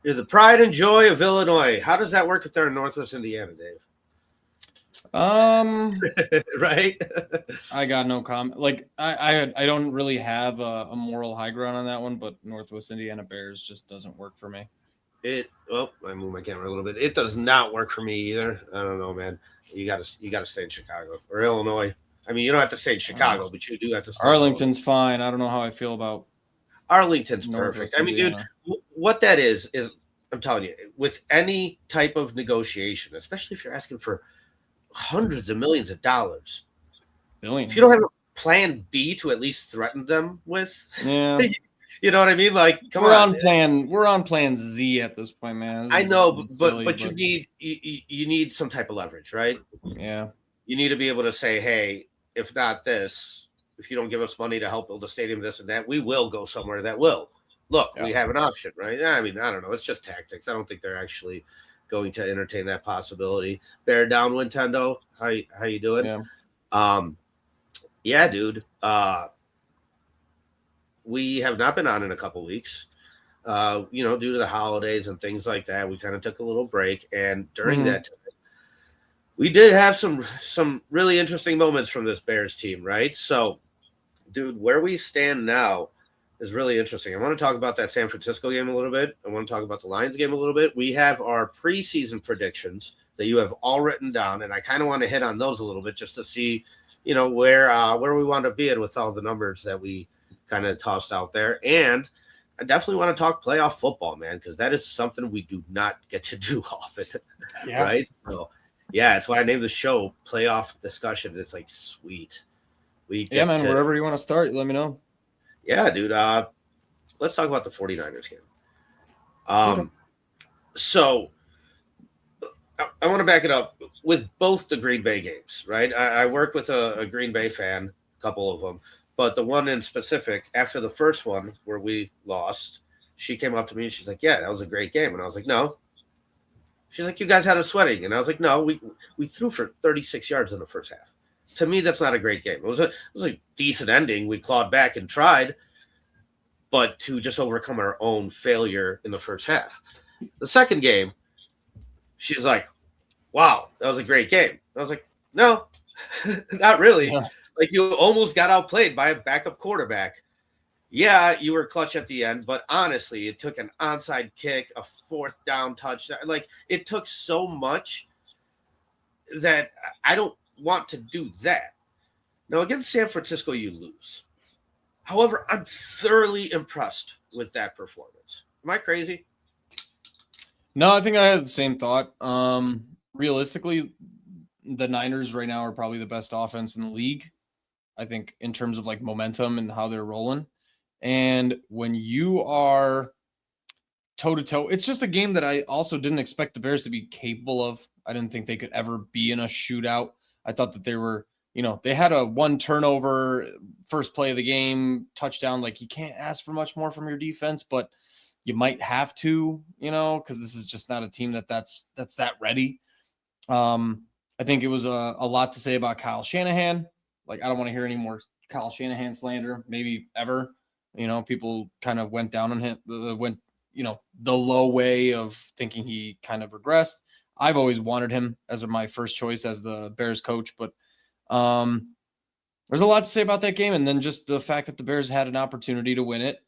You're the pride and joy of Illinois. How does that work if they're in Northwest Indiana, Dave? Right? I got no comment. Like I don't really have a moral high ground on that one, but Northwest Indiana Bears just doesn't work for me. I moved my camera a little bit. It does not work for me either. I don't know, man. You gotta stay in Chicago or Illinois. I mean, you don't have to stay in Chicago, but you do have to stay. Arlington's fine. I don't know how I feel about Arlington's perfect. I mean, dude, what that is I'm telling you, with any type of negotiation, especially if you're asking for hundreds of millions of dollars, billions. If you don't have a plan B to at least threaten them with, yeah. You know what I mean? Like, we're on plan Z at this point, man. I know, but you need some type of leverage, right? Yeah. You need to be able to say, hey, if not this, if you don't give us money to help build a stadium, this and that, we will go somewhere that will. Look, we have an option, right? I mean, I don't know. It's just tactics. I don't think they're actually going to entertain that possibility. Bear down, Nintendo. How you doing? Yeah. Yeah, dude. We have not been on in a couple weeks. Due to the holidays and things like that. We kind of took a little break, and during that time, we did have some really interesting moments from this Bears team, right? So, dude, where we stand now is really interesting. I want to talk about that San Francisco game a little bit. I want to talk about the Lions game a little bit. We have our preseason predictions that you have all written down, and I kind of want to hit on those a little bit just to see, where we want to be in with all the numbers that we kind of tossed out there. And I definitely want to talk playoff football, man, because that is something we do not get to do often, right? So, yeah, that's why I named the show Playoff Discussion. It's like, sweet. Wherever you want to start, let me know. Yeah, dude. Let's talk about the 49ers game. So I want to back it up with both the Green Bay games, right? I work with a Green Bay fan, a couple of them. But the one in specific, after the first one where we lost, she came up to me and she's like, yeah, that was a great game. And I was like, no. She's like, you guys had us sweating. And I was like, no, we threw for 36 yards in the first half. To me, that's not a great game. It was a decent ending. We clawed back and tried, but to just overcome our own failure in the first half. The second game, she's like, wow, that was a great game. I was like, no, not really. Yeah. Like, you almost got outplayed by a backup quarterback. Yeah, you were clutch at the end, but honestly, it took an onside kick, a fourth down touchdown. Like, it took so much that I don't want to do that. Now, against San Francisco, you lose. However, I'm thoroughly impressed with that performance. Am I crazy? No, I think I had the same thought. Realistically, the Niners right now are probably the best offense in the league. I think in terms of like momentum and how they're rolling. And when you are toe-to-toe, it's just a game that I also didn't expect the Bears to be capable of. I didn't think they could ever be in a shootout. I thought that they were, they had a one turnover first play of the game, touchdown. Like, you can't ask for much more from your defense, but you might have to, because this is just not a team that's that ready. I think it was a lot to say about Kyle Shanahan. Like, I don't want to hear any more Kyle Shanahan slander, maybe ever. People kind of went down on him, the low way of thinking he kind of regressed. I've always wanted him as my first choice as the Bears coach, but there's a lot to say about that game. And then just the fact that the Bears had an opportunity to win it.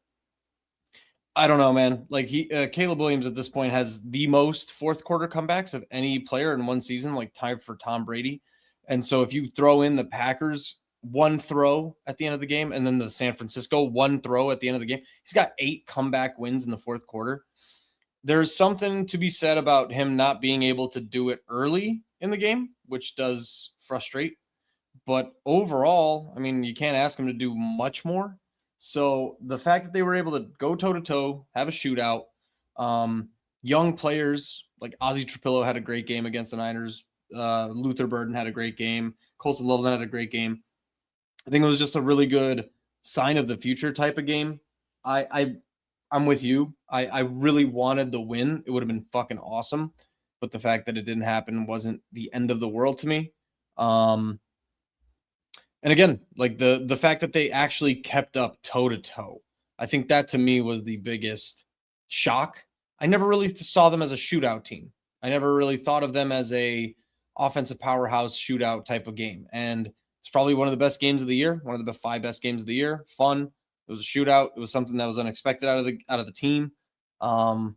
I don't know, man. Like, Caleb Williams at this point has the most fourth quarter comebacks of any player in one season, like tied for Tom Brady. And so if you throw in the Packers one throw at the end of the game and then the San Francisco one throw at the end of the game, he's got 8 comeback wins in the fourth quarter. There's something to be said about him not being able to do it early in the game, which does frustrate. But overall, I mean, you can't ask him to do much more. So the fact that they were able to go toe-to-toe, have a shootout, young players like Ozzie Trapillo had a great game against the Niners. Luther Burden had a great game. Colson Loveland had a great game. I think it was just a really good sign of the future type of game. I'm with you. I really wanted the win. It would have been fucking awesome. But the fact that it didn't happen wasn't the end of the world to me. And again, like the fact that they actually kept up toe-to-toe, I think that to me was the biggest shock. I never really saw them as a shootout team. I never really thought of them as a offensive powerhouse shootout type of game. And it's probably one of the best games of the year, one of the 5 best games of the year. Fun. It was a shootout. It was something that was unexpected out of the team. I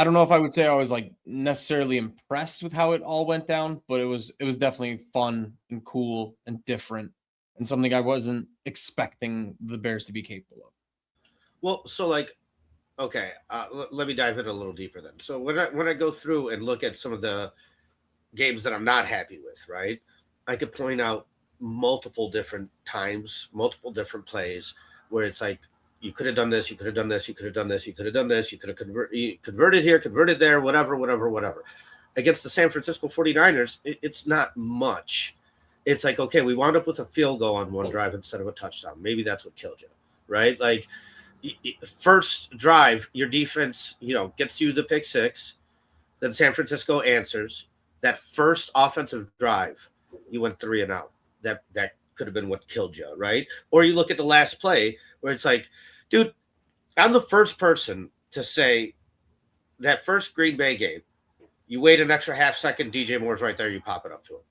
don't know if I would say I was like necessarily impressed with how it all went down, but it was definitely fun and cool and different and something I wasn't expecting the Bears to be capable of. Well, so like, okay, let me dive in a little deeper then. So when I go through and look at some of the games that I'm not happy with, right? I could point out multiple different times, multiple different plays where it's like you could have done this, you could have done this, you could have done this, you could have done this, you could have converted here, converted there, whatever. Against the San Francisco 49ers, it's not much. It's like, okay, we wound up with a field goal on one drive instead of a touchdown. Maybe that's what killed you, right? Like, first drive, your defense, gets you the pick six. Then San Francisco answers. That first offensive drive, you went 3 and out. That could have been what killed you, right? Or you look at the last play where it's like, dude, I'm the first person to say that first Green Bay game, you wait an extra half second, DJ Moore's right there, you pop it up to him.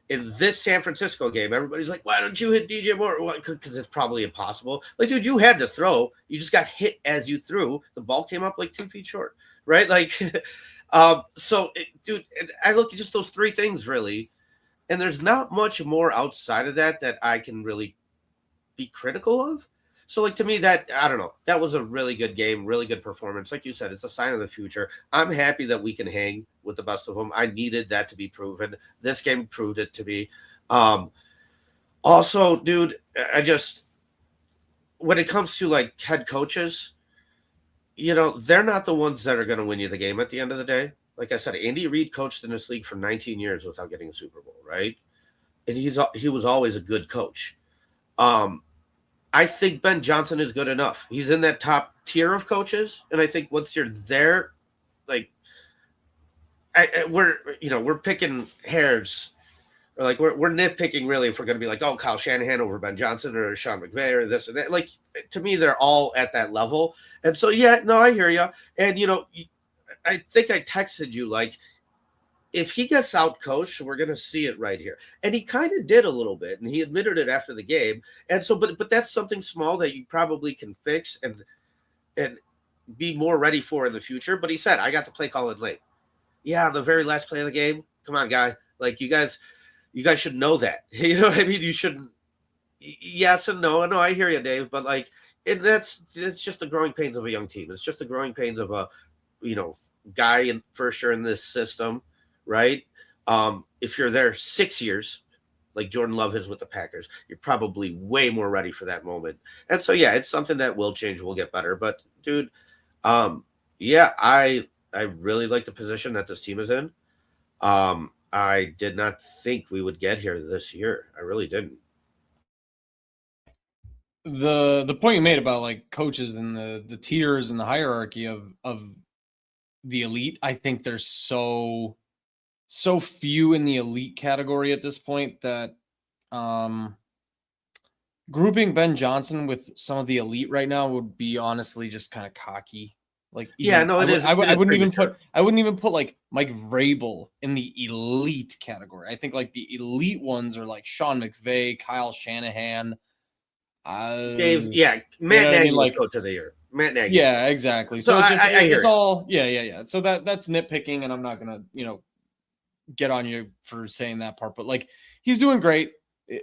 In this San Francisco game, everybody's like, why don't you hit DJ Moore? Because it's probably impossible. Like, dude, you had to throw. You just got hit as you threw. The ball came up like 2 feet short, right? Like, dude, and I look at just those 3 things, really, and there's not much more outside of that I can really be critical of. So, like, to me, that, I don't know, that was a really good game, really good performance. Like you said, it's a sign of the future. I'm happy that we can hang with the best of them. I needed that to be proven. This game proved it to be. Also, dude, when it comes to, like, head coaches, they're not the ones that are going to win you the game at the end of the day. Like I said, Andy Reid coached in this league for 19 years without getting a Super Bowl, right? And he was always a good coach. I think Ben Johnson is good enough. He's in that top tier of coaches, and I think once you're there, like, we're picking hairs, or like we're nitpicking really if we're going to be like, oh, Kyle Shanahan over Ben Johnson or Sean McVay or this and that. Like, to me, they're all at that level, and so yeah, no, I hear you, and I think I texted you like, if he gets out coached, we're going to see it right here. And he kind of did a little bit, and he admitted it after the game. And so, but that's something small that you probably can fix and be more ready for in the future. But he said, I got the play call in late. Yeah, the very last play of the game. Come on, guy. Like, you guys should know that. You know what I mean? You shouldn't. Yes and no. No, I hear you, Dave. But like, it's just the growing pains of a young team. It's just the growing pains of a, guy in first year in this system. Right? If you're there 6 years, like Jordan Love is with the Packers, you're probably way more ready for that moment. And so, yeah, it's something that will change, will get better. But, dude, yeah, I really like the position that this team is in. I did not think we would get here this year. I really didn't. The point you made about like coaches and the tiers and the hierarchy of the elite, I think there's so few in the elite category at this point that grouping Ben Johnson with some of the elite right now would be honestly just kind of cocky. Like, yeah, no, it is. I wouldn't even put like Mike Vrabel in the elite category. I think like the elite ones are like Sean McVay, Kyle Shanahan, Dave. Yeah, Matt Nagy was coach of the year. Matt Nagy. Yeah, exactly. So it's all yeah. So that's nitpicking, and I'm not gonna get on you for saying that part, but like, he's doing great.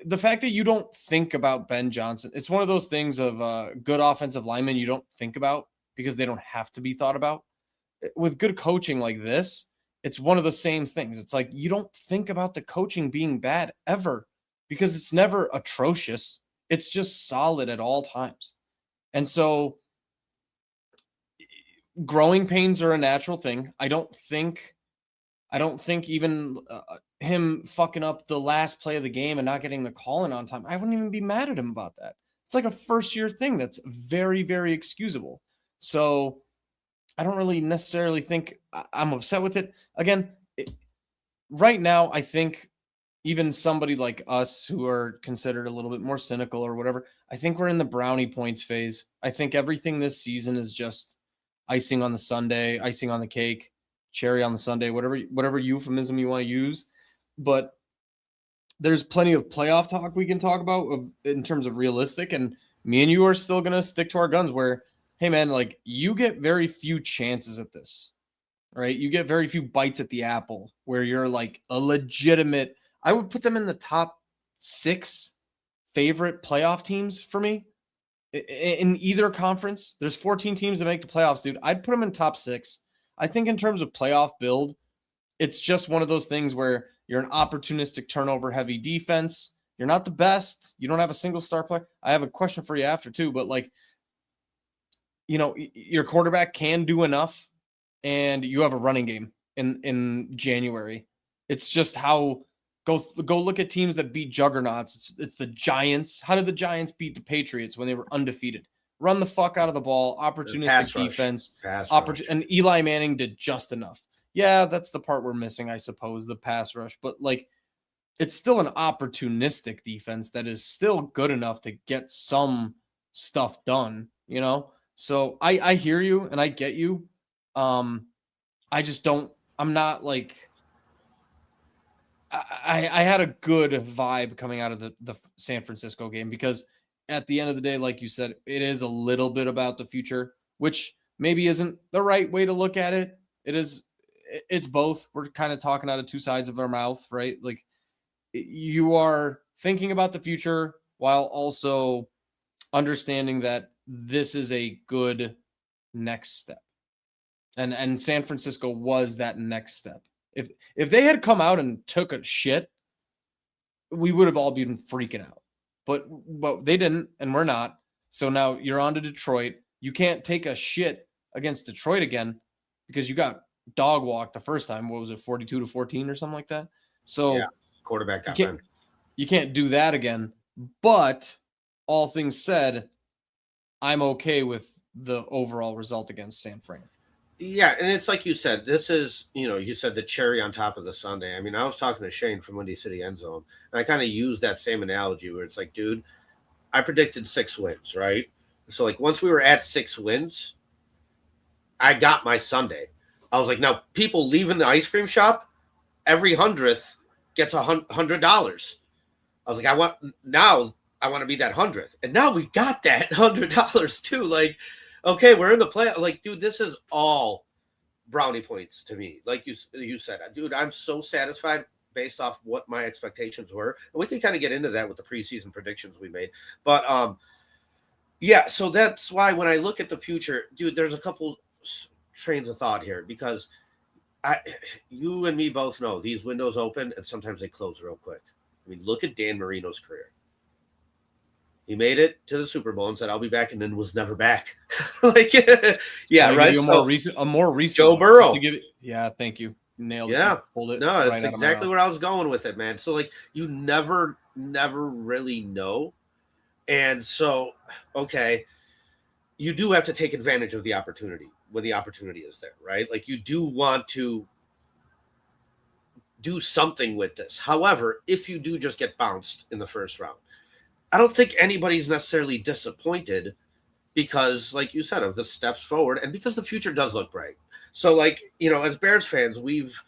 The fact that you don't think about Ben Johnson, it's one of those things of good offensive linemen you don't think about because they don't have to be thought about. With good coaching like this, it's one of the same things. It's like, you don't think about the coaching being bad ever because it's never atrocious. It's just solid at all times. And so growing pains are a natural thing. I don't think even him fucking up the last play of the game and not getting the call in on time, I wouldn't even be mad at him about that. It's like a first-year thing that's very, very excusable. So I don't really necessarily think I'm upset with it. Again, right now, I think even somebody like us who are considered a little bit more cynical or whatever, I think we're in the brownie points phase. I think everything this season is just icing on the sundae, icing on the cake, cherry on the sundae, whatever euphemism you want to use. But there's plenty of playoff talk we can talk about in terms of realistic, and me and you are still going to stick to our guns where, hey man, like you get very few chances at this, right? You get very few bites at the apple where you're like a legitimate, I would put them in the top 6 favorite playoff teams for me in either conference. There's 14 teams that make the playoffs, dude. I'd put them in top 6. I think in terms of playoff build, it's just one of those things where you're an opportunistic turnover heavy defense. You're not the best. You don't have a single star player. I have a question for you after too, but like, you know, your quarterback can do enough and you have a running game in January. It's just how go look at teams that beat juggernauts. It's the Giants. How did the Giants beat the Patriots when they were undefeated? Run the fuck out of the ball, opportunistic defense, and Eli Manning did just enough. Yeah, that's the part we're missing, I suppose, the pass rush. But like, it's still an opportunistic defense that is still good enough to get some stuff done, you know? So I hear you and I get you. I just don't, I'm not like, I had a good vibe coming out of the San Francisco game because at the end of the day, like you said, it is a little bit about the future, which maybe isn't the right way to look at it. It's both. We're kind of talking out of two sides of our mouth, right? Like you are thinking about the future while also understanding that this is a good next step. And San Francisco was that next step. If they had come out and took a shit, we would have all been freaking out. But they didn't, and we're not. So now you're on to Detroit. You can't take a shit against Detroit again because you got dog walked the first time. What was it, 42-14 or something like that? So yeah, quarterback got you can't do that again. But all things said, I'm okay with the overall result against San Fran. Yeah, and it's like you said, this is, you said the cherry on top of the sundae. I mean, I was talking to Shane from Windy City End Zone, and I kind of used that same analogy where it's like, dude, I predicted 6 wins, right? So, like, once we were at 6 wins, I got my sundae. I was like, now, people leaving the ice cream shop, every 100th gets $100. I was like, I want to be that 100th. And now we got that $100 too. Like, okay, we're in the play. Like, dude, this is all brownie points to me. Like you said, dude, I'm so satisfied based off what my expectations were. And we can kind of get into that with the preseason predictions we made. But yeah, so that's why when I look at the future, dude, there's a couple trains of thought here because you and me both know these windows open and sometimes they close real quick. I mean, look at Dan Marino's career. He made it to the Super Bowl and said, "I'll be back," and then was never back. Like, yeah, right. A more recent Joe Burrow. Yeah, thank you. Nailed it. Yeah, Pulled it. No, that's exactly where I was going with it, man. So like, you never really know, and so okay, you do have to take advantage of the opportunity when the opportunity is there, right? Like, you do want to do something with this. However, if you do just get bounced in the first round, I don't think anybody's necessarily disappointed because, like you said, of the steps forward and because the future does look bright. So, like, as Bears fans, we've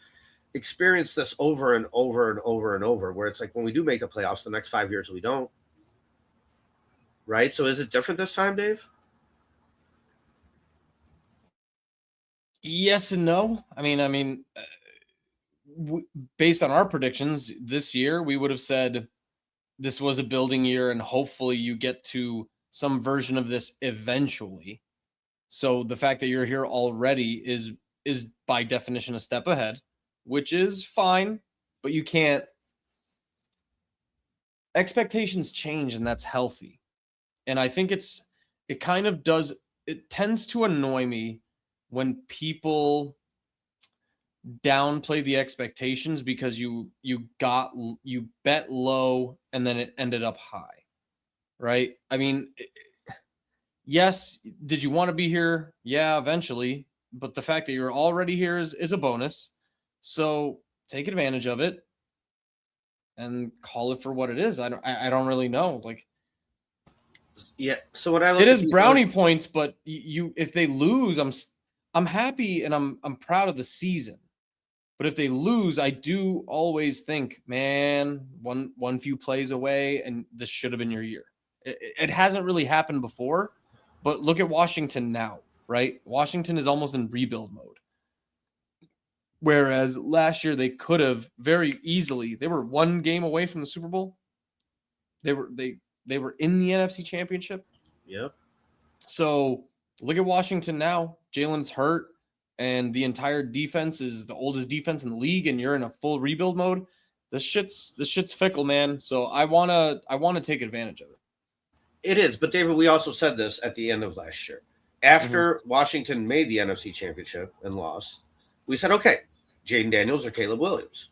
experienced this over and over and over and over, where it's like when we do make the playoffs, the next 5 years we don't. Right? So is it different this time, Dave? Yes and no. I mean, based on our predictions this year, we would have said this was a building year and hopefully you get to some version of this eventually. So the fact that you're here already is by definition a step ahead, which is fine, but you can't. Expectations change and that's healthy. And I think it tends to annoy me when people downplay the expectations because you bet low and then it ended up high, right? I mean, yes, did you want to be here? Yeah, eventually, but the fact that you're already here is a bonus. So take advantage of it. and call it for what it is. I don't really know. Like, Yeah. So when I look it at is brownie points, but you if they lose, I'm happy and I'm proud of the season. But if they lose, I do always think, man, one few plays away, and this should have been your year. It hasn't really happened before, but look at Washington now, right? Washington is almost in rebuild mode. Whereas last year they could have very easily, they were one game away from the Super Bowl. They were in the NFC Championship. Yep. So look at Washington now. Jalen's hurt, and the entire defense is the oldest defense in the league, and you're in a full rebuild mode. This shit's fickle, man. So I wanna take advantage of it. It is, but David, we also said this at the end of last year. After Washington made the NFC Championship and lost, we said, okay, Jaden Daniels or Caleb Williams.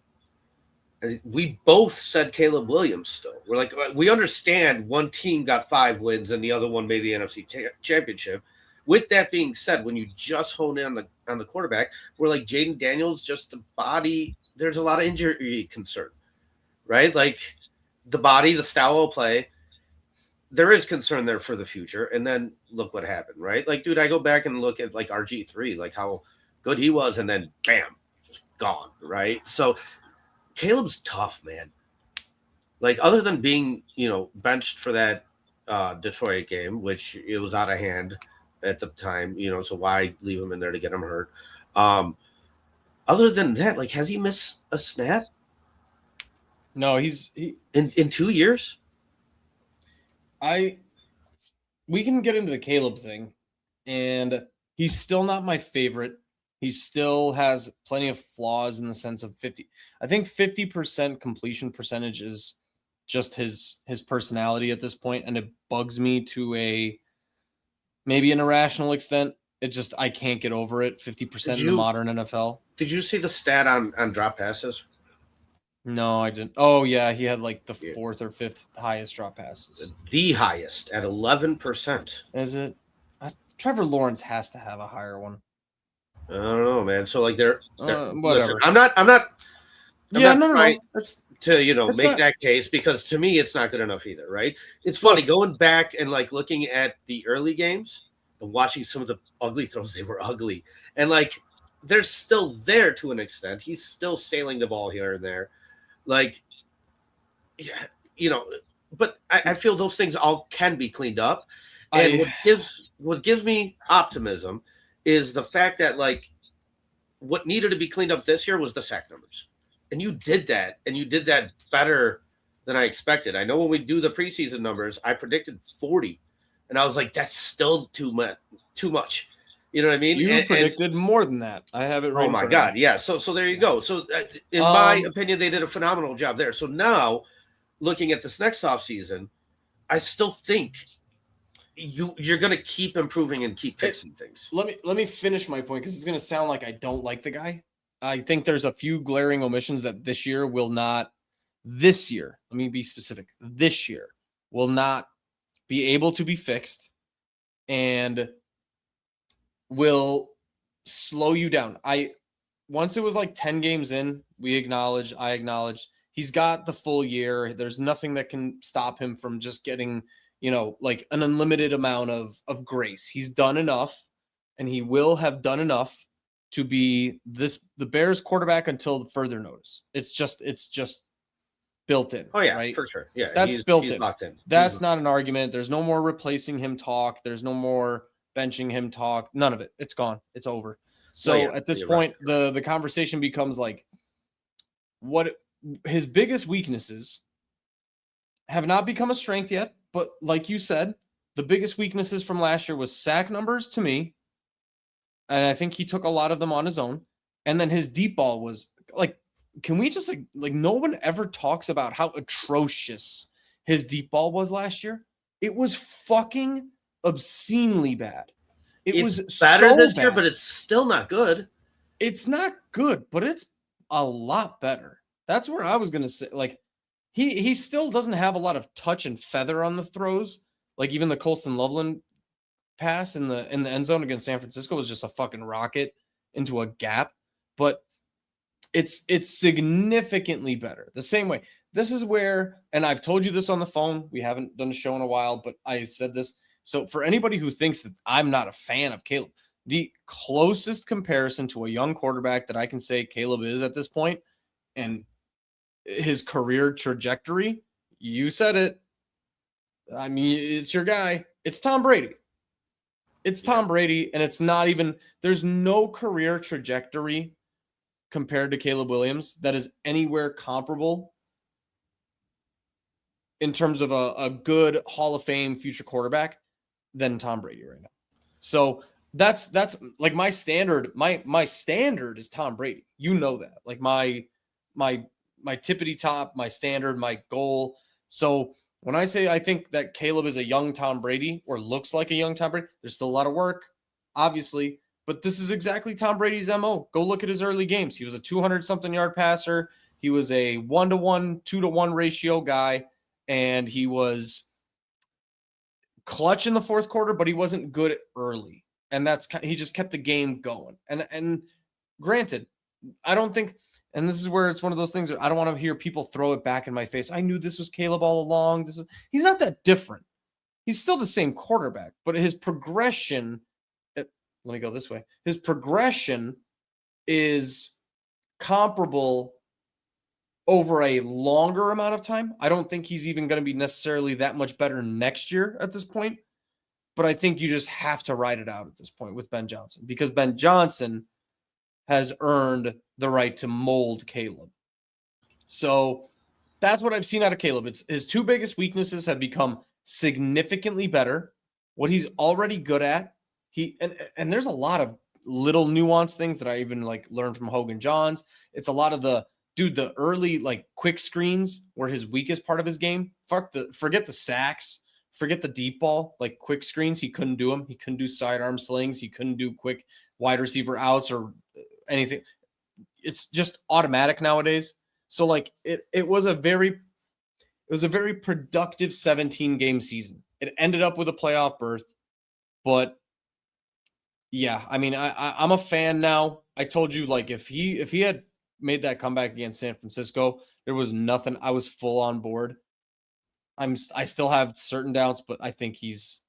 And we both said Caleb Williams still. We're like, we understand one team got 5 wins and the other one made the NFC Championship. With that being said, when you just hone in on the quarterback, we're like, Jaden Daniels, just the body, there's a lot of injury concern, right? Like the body, the style of play, there is concern there for the future. And then look what happened, right? Like, dude, I go back and look at like RG3, like how good he was, and then bam, just gone, right? So Caleb's tough, man. Like, other than being, benched for that Detroit game, which it was out of hand at the time, so why leave him in there to get him hurt? Other than that, like, has he missed a snap? No, in 2 years? We can get into the Caleb thing, and he's still not my favorite. He still has plenty of flaws in the sense of 50. I think 50% completion percentage is just his personality at this point, and it bugs me to maybe an irrational extent. I can't get over it. 50% in the modern NFL. Did you see the stat on drop passes? No, I didn't. Oh, yeah, he had like the 4th or 5th highest drop passes. The highest at 11%. Is it? Trevor Lawrence has to have a higher one. I don't know, man. So like they're whatever. Listen, I'm not trying to make that case, because to me it's not good enough either, right? It's funny going back and like looking at the early games and watching some of the ugly throws. They were ugly, and like they're still there to an extent. He's still sailing the ball here and there, like but I feel those things all can be cleaned up. And what gives me optimism is the fact that, like, what needed to be cleaned up this year was the sack numbers. And you did that, and you did that better than I expected. I know when we do the preseason numbers, I predicted 40, and I was like, that's still too much. You know what I mean? You predicted more than that. I have it right. Oh, my God. Yeah. So there you go. So in my opinion, they did a phenomenal job there. So now, looking at this next offseason, I still think you're going to keep improving and keep fixing things. Let me finish my point, because it's going to sound like I don't like the guy. I think there's a few glaring omissions that this year, let me be specific, this year will not be able to be fixed and will slow you down. Once it was like 10 games in, I acknowledge he's got the full year. There's nothing that can stop him from just getting like an unlimited amount of grace. He's done enough, and he will have done enough to be the Bears quarterback until further notice. It's just built in. Oh yeah, right? For sure. Yeah, that's built in. Locked in. That's not an argument. There's no more replacing him talk. There's no more benching him talk. None of it. It's gone. It's over. So at this point, right. the conversation becomes like, what his biggest weaknesses have not become a strength yet. But like you said, the biggest weaknesses from last year was sack numbers to me. And I think he took a lot of them on his own. And then his deep ball was like, can we just like no one ever talks about how atrocious his deep ball was last year? It was fucking obscenely bad. It's was better so this bad. year, but it's still not good. It's not good, but it's a lot better. That's where I was going to say, like, he still doesn't have a lot of touch and feather on the throws. Like even the Colston Loveland pass in the end zone against San Francisco was just a fucking rocket into a gap. But it's significantly better. The same way. this is where, and I've told you this on the phone, we haven't done a show in a while, but I said this. So for anybody who thinks that I'm not a fan of Caleb, the closest comparison to a young quarterback that I can say Caleb is at this point, and his career trajectory, you said it. I mean, it's your guy. It's Tom Brady. It's Tom Brady, and it's not even, there's no career trajectory compared to Caleb Williams that is anywhere comparable in terms of a good Hall of Fame future quarterback than Tom Brady right now. So that's like my standard. My standard is Tom Brady. You know that. Like my tippity top, my standard, my goal. So when I say I think that Caleb is a young Tom Brady or looks like a young Tom Brady, there's still a lot of work, obviously, but this is exactly Tom Brady's MO. Go look at his early games. He was a 200-something yard passer. He was a 1-to-1, 2-to-1 ratio guy, and he was clutch in the fourth quarter, but he wasn't good early. And he just kept the game going. And granted, I don't think, and this is where it's one of those things that I don't want to hear people throw it back in my face. I knew this was Caleb all along. He's not that different. He's still the same quarterback, but his progression, let me go this way. His progression is comparable over a longer amount of time. I don't think he's even going to be necessarily that much better next year at this point, but I think you just have to ride it out at this point with Ben Johnson, because Ben Johnson has earned the right to mold Caleb. So that's what I've seen out of Caleb. It's his two biggest weaknesses have become significantly better. What he's already good at, and there's a lot of little nuanced things that I even like learned from Hogan Johns. It's a lot of the early like quick screens were his weakest part of his game. Forget the sacks, forget the deep ball, like quick screens. He couldn't do them. He couldn't do sidearm slings. He couldn't do quick wide receiver outs or anything. It's just automatic nowadays. So like it was a very productive 17-game season. It ended up with a playoff berth, but yeah, I mean, I'm a fan now. I told you, like, if he had made that comeback against San Francisco, there was nothing. I was full on board. I still have certain doubts, but I think he's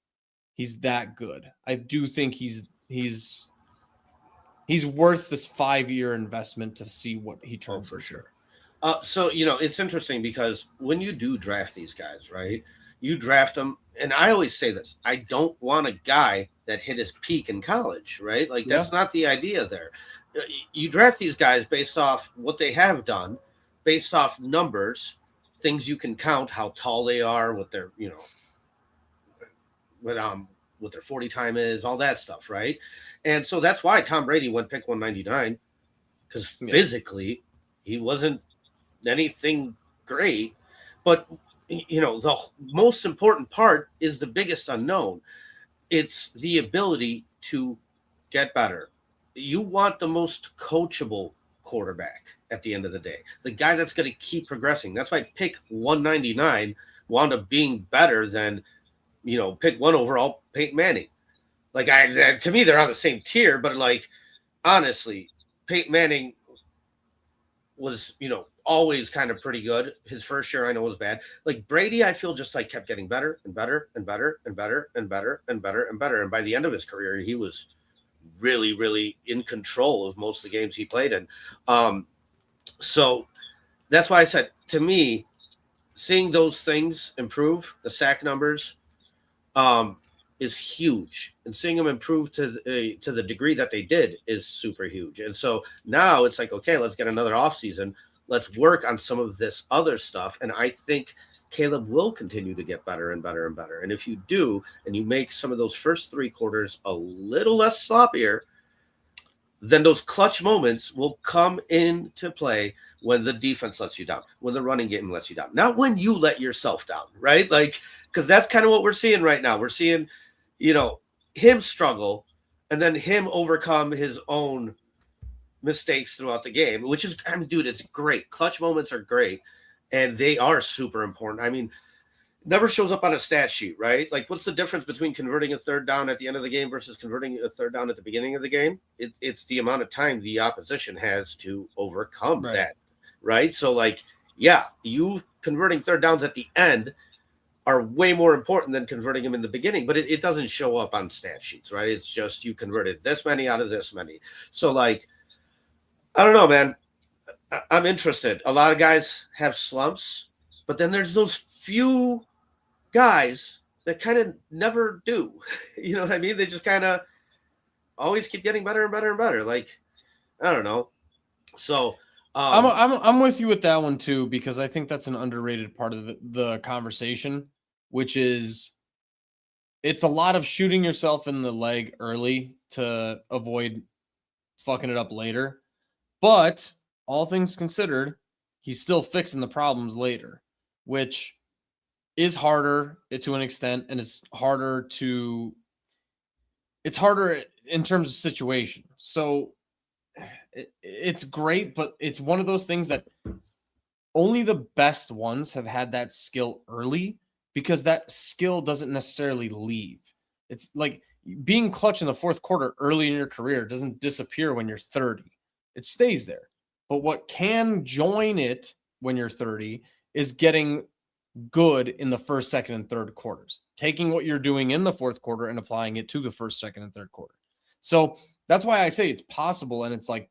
that good. I do think he's worth this 5-year investment to see what he turns for sure. So, it's interesting because when you do draft these guys, right, you draft them. And I always say this, I don't want a guy that hit his peak in college, right? Like that's not the idea there. You draft these guys based off what they have done, based off numbers, things you can count, how tall they are, what their, what their 40 time is, all that stuff, right? And so that's why Tom Brady went pick 199, because physically he wasn't anything great, but the most important part is the biggest unknown. It's the ability to get better. You want the most coachable quarterback at the end of the day, the guy that's going to keep progressing. That's why pick 199 wound up being better than, pick 1 overall Peyton Manning. Like to me, they're on the same tier, but like, honestly, Peyton Manning was, always kind of pretty good. His first year I know was bad. Like Brady, I feel just like kept getting better and better and better and better and better and better and better. And by the end of his career, he was really, really in control of most of the games he played in. So that's why I said, to me, seeing those things improve, the sack numbers, is huge, and seeing them improve to the degree that they did is super huge. And so now it's like, okay, let's get another offseason. Let's work on some of this other stuff. And I think Caleb will continue to get better and better and better. And if you do, and you make some of those first 3 quarters a little less sloppier, then those clutch moments will come into play when the defense lets you down, when the running game lets you down, not when you let yourself down, right? Like, because that's kind of what we're seeing right now. We're seeing, him struggle and then him overcome his own mistakes throughout the game, which is, I mean, dude, it's great. Clutch moments are great, and they are super important. I mean, it never shows up on a stat sheet, right? Like, what's the difference between converting a third down at the end of the game versus converting a third down at the beginning of the game? It's the amount of time the opposition has to overcome that, right? So, like, yeah, you converting third downs at the end are way more important than converting them in the beginning, but it doesn't show up on stat sheets, right? It's just you converted this many out of this many. So, like, I don't know, man. I'm interested. A lot of guys have slumps, but then there's those few guys that kind of never do. You know what I mean? They just kind of always keep getting better and better and better. Like, I don't know. So I'm with you with that one too, because I think that's an underrated part of the conversation, which is it's a lot of shooting yourself in the leg early to avoid fucking it up later. But all things considered, he's still fixing the problems later, which is harder to an extent, and it's harder in terms of situation. So it's great, but it's one of those things that only the best ones have had that skill early, because that skill doesn't necessarily leave. It's like being clutch in the fourth quarter early in your career doesn't disappear when you're 30. It stays there. But what can join it when you're 30 is getting good in the first, second, and third quarters, taking what you're doing in the fourth quarter and applying it to the first, second, and third quarter. So that's why I say it's possible. And it's like,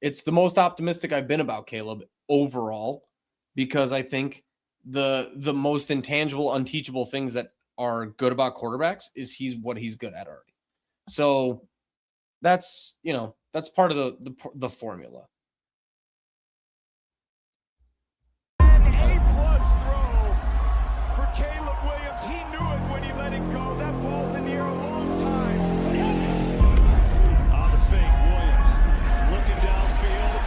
it's the most optimistic I've been about Caleb overall, because I think the most intangible, unteachable things that are good about quarterbacks is he's what he's good at already. So that's, that's part of the formula. A-plus throw for Caleb Williams. He knew it when he let it go. That ball's in the air a long time. On the fake, Williams looking downfield.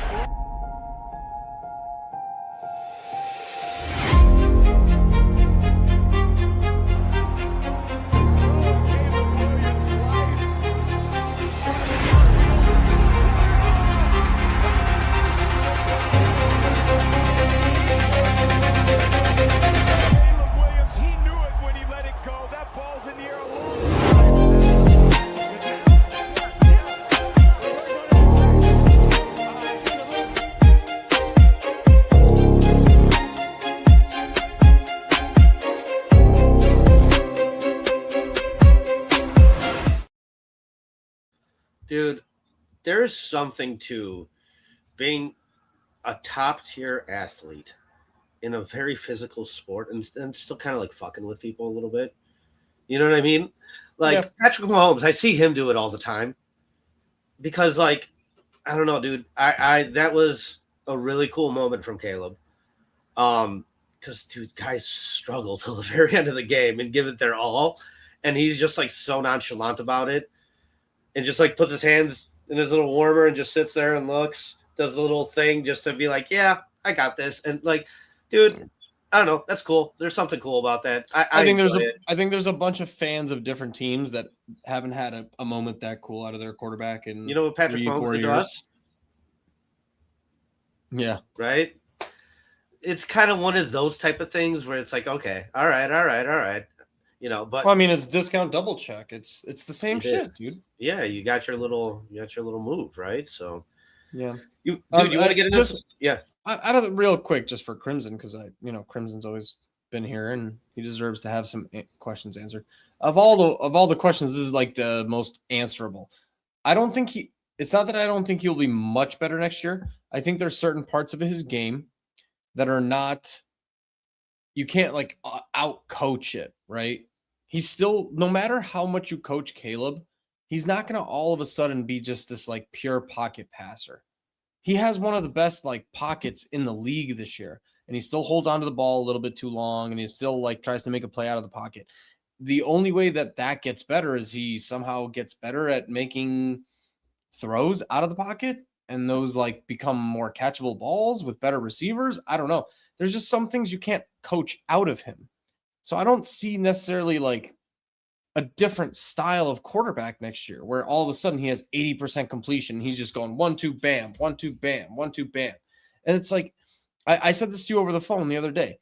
dude, there is something to being a top tier athlete in a very physical sport and still kind of like fucking with people a little bit. You know what I mean? Like Patrick Mahomes, I see him do it all the time because, like, I don't know, dude. I that was a really cool moment from Caleb. Because dude, guys struggle till the very end of the game and give it their all, and he's just like so nonchalant about it, and just like puts his hands in his little warmer and just sits there and looks, does the little thing just to be like, yeah, I got this, and like, dude, I don't know, that's cool. There's something cool about that. I think there's a bunch of fans of different teams that haven't had a moment that cool out of their quarterback in, you know what Patrick Mahomes did to us? Yeah. Right? It's kind of one of those type of things where it's like, okay, all right. You know, but well, I mean, it's discount double check. It's the same shit, dude. Yeah, you got your little move, right? So yeah. You want to get into this? Yeah. I don't real quick just for Crimson, because Crimson's always been here and he deserves to have some questions answered. Of all the questions, this is like the most answerable. It's not that I don't think he'll be much better next year. I think there's certain parts of his game that are not, you can't like out coach it, right? He's still, no matter how much you coach Caleb, he's not going to all of a sudden be just this like pure pocket passer. He has one of the best like pockets in the league this year, and he still holds onto the ball a little bit too long, and he still like tries to make a play out of the pocket. The only way that gets better is he somehow gets better at making throws out of the pocket, and those like become more catchable balls with better receivers. I don't know. There's just some things you can't coach out of him. So I don't see necessarily like a different style of quarterback next year where all of a sudden he has 80% completion. He's just going 1-2 bam, 1-2 bam, 1-2 bam. And it's like, I said this to you over the phone the other day.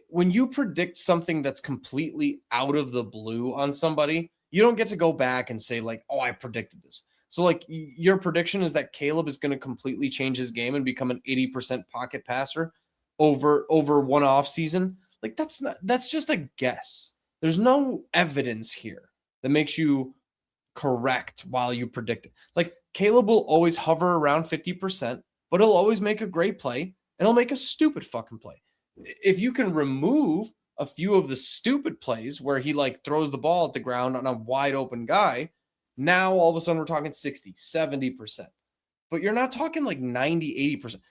When you predict something that's completely out of the blue on somebody, you don't get to go back and say like, oh, I predicted this. So like your prediction is that Caleb is going to completely change his game and become an 80% pocket passer. over one off season. Like that's just a guess. There's no evidence here that makes you correct while you predict it. Like Caleb will always hover around 50%, but he'll always make a great play and he'll make a stupid fucking play. If you can remove a few of the stupid plays where he like throws the ball at the ground on a wide open guy, now all of a sudden we're talking 60, 70%. But you're not talking like 90, 80%.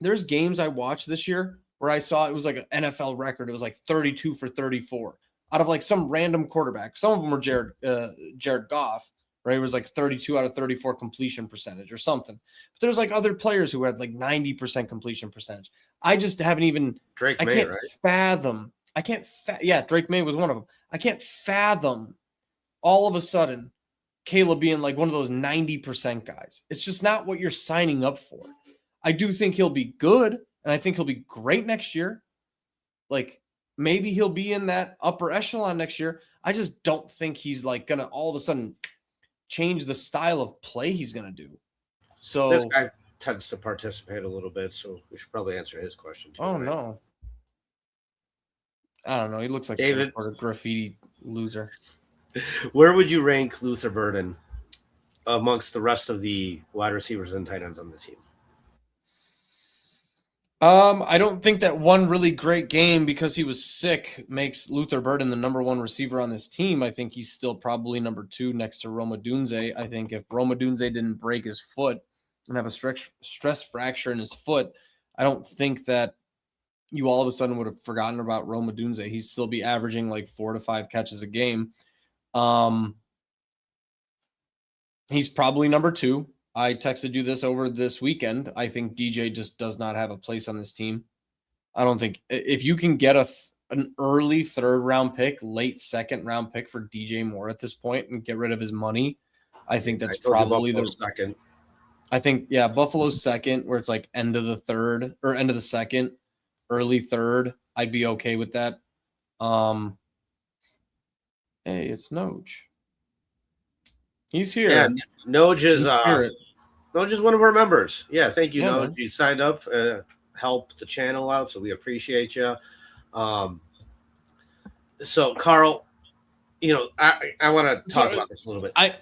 There's games I watched this year where I saw it was like an NFL record. It was like 32 for 34 out of like some random quarterback. Some of them were Jared Goff, right? It was like 32 out of 34 completion percentage or something. But there's like other players who had like 90% completion percentage. I just haven't even Drake I May, can't right? fathom. Yeah, Drake May was one of them. I can't fathom all of a sudden Caleb being like one of those 90% guys. It's just not what you're signing up for. I do think he'll be good, and I think he'll be great next year. Like, maybe he'll be in that upper echelon next year. I just don't think he's like going to all of a sudden change the style of play he's going to do. So This guy tends to participate a little bit, so we should probably answer his question too. oh, right? no. I don't know. He looks like David. some sort of graffiti loser. Where would you rank Luther Burden amongst the rest of the wide receivers and tight ends on the team? I don't think that one really great game because he was sick makes Luther Burden the number one receiver on this team. I think he's still probably number two next to Roma Dunze. I think if Roma Dunze didn't break his foot and have a stress fracture in his foot, I don't think that you all of a sudden would have forgotten about Roma Dunze. He'd still be averaging like 4 to 5 catches a game. He's probably number two. I texted you this over this weekend. I think DJ just does not have a place on this team. I don't think if you can get an early 3rd round pick, late 2nd round pick for DJ Moore at this point and get rid of his money, I think that's probably the second. I think, yeah, Buffalo's 2nd, where it's like end of the 3rd or end of the 2nd, early 3rd. I'd be okay with that. Hey, it's Noj. He's here. Yeah, Noj is one of our members. Yeah, thank you, Yeah, Noj. man. You signed up, help the channel out, so we appreciate you. So Carl, I want to talk about this a little bit. I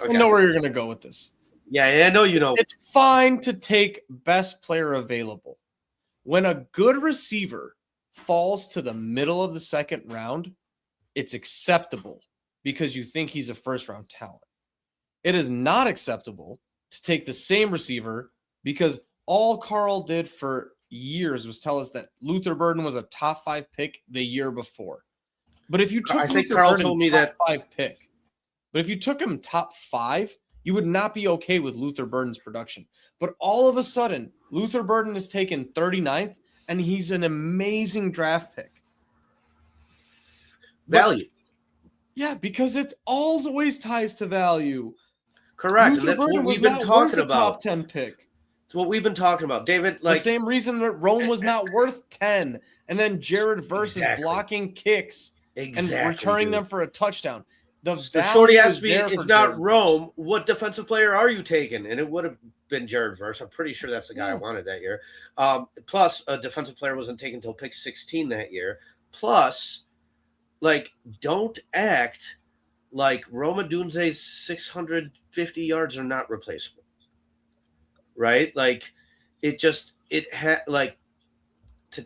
know where you're gonna go with this. Yeah, I know you know. It's fine to take best player available. When a good receiver falls to the middle of the 2nd round, it's acceptable because you think he's a 1st round talent. It is not acceptable to take the same receiver because all Carl did for years was tell us that Luther Burden was a top 5 pick the year before. But if you took Carl told me that 5 pick, but if you took him top 5, you would not be okay with Luther Burden's production. But all of a sudden, Luther Burden is taken 39th, and he's an amazing draft pick. Value. Yeah, because it always ties to value. Correct. Luther And that's Burden what we've was been not talking worth a about. top 10 pick. It's what we've been talking about. David, The same reason that Rome was not worth 10. And then Jared Verse is Exactly. blocking kicks and returning them for a touchdown. The So value Shorty is asked me, there if for not Jared Rome, what defensive player are you taking? And it would have been Jared Verse. I'm pretty sure that's the guy I wanted that year. Plus, a defensive player wasn't taken until pick 16 that year. Plus, don't act like Roma Dunze's 650 yards are not replaceable. Right? To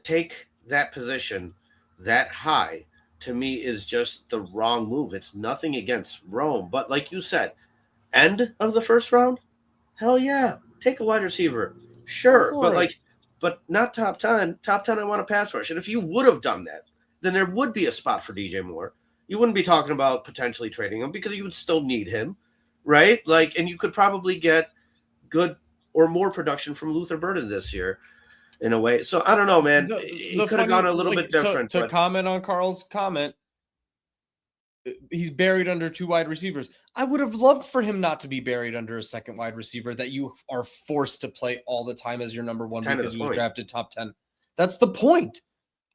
take that position that high, to me, is just the wrong move. It's nothing against Rome. But like you said, end of the 1st round, hell yeah. Take a wide receiver. Sure. But not top 10. Top 10, I want a pass rush. And if you would have done that, then there would be a spot for DJ Moore. You wouldn't be talking about potentially trading him because you would still need him, right? And you could probably get good or more production from Luther Burden this year in a way. So I don't know, man. He could have gone a little bit different. To comment on Carl's comment, he's buried under 2 wide receivers. I would have loved for him not to be buried under a 2nd wide receiver that you are forced to play all the time as your number 1 because he was drafted top 10. That's the point.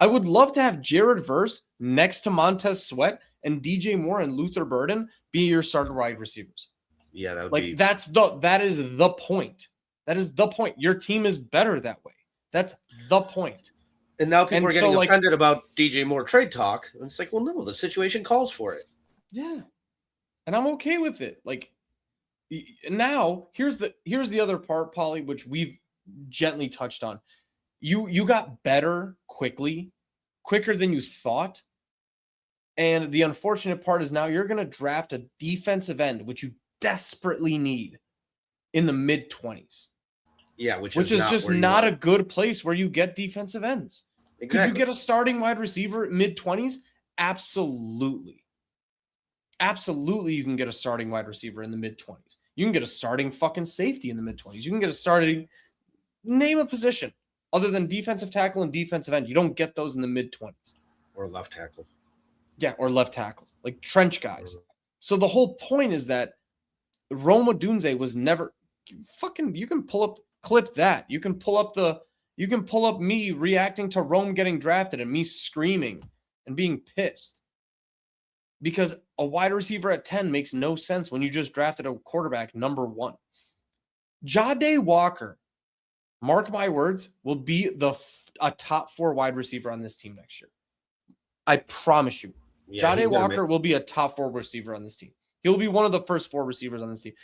I would love to have Jared Verse next to Montez Sweat and DJ Moore and Luther Burden be your starter wide receivers. Yeah, that would be that is the point. That is the point. Your team is better that way. That's the point. And now people are getting like, offended about DJ Moore trade talk. And it's like, well, no, the situation calls for it. Yeah. And I'm okay with it. Like, now here's the other part, Paulie, which we've gently touched on. You got better quicker than you thought. And the unfortunate part is now you're going to draft a defensive end, which you desperately need, in the mid-20s. Yeah, which is just not a good place where you get defensive ends. Exactly. Could you get a starting wide receiver at mid-20s? Absolutely. Absolutely, you can get a starting wide receiver in the mid-20s. You can get a starting fucking safety in the mid-20s. You can get a starting, name a position other than defensive tackle and defensive end. You don't get those in the mid-20s. Or left tackle. Yeah, or left tackle, like trench guys. So the whole point is that Rome Odunze was never fucking. You can pull up, clip that. You can pull up me reacting to Rome getting drafted and me screaming and being pissed because a wide receiver at 10 makes no sense when you just drafted a quarterback number 1. Jahdae Walker, mark my words, will be a top 4 wide receiver on this team next year. I promise you. Yeah, Jahdae Walker will be a top 4 receiver on this team. He'll be one of the first 4 receivers on this team.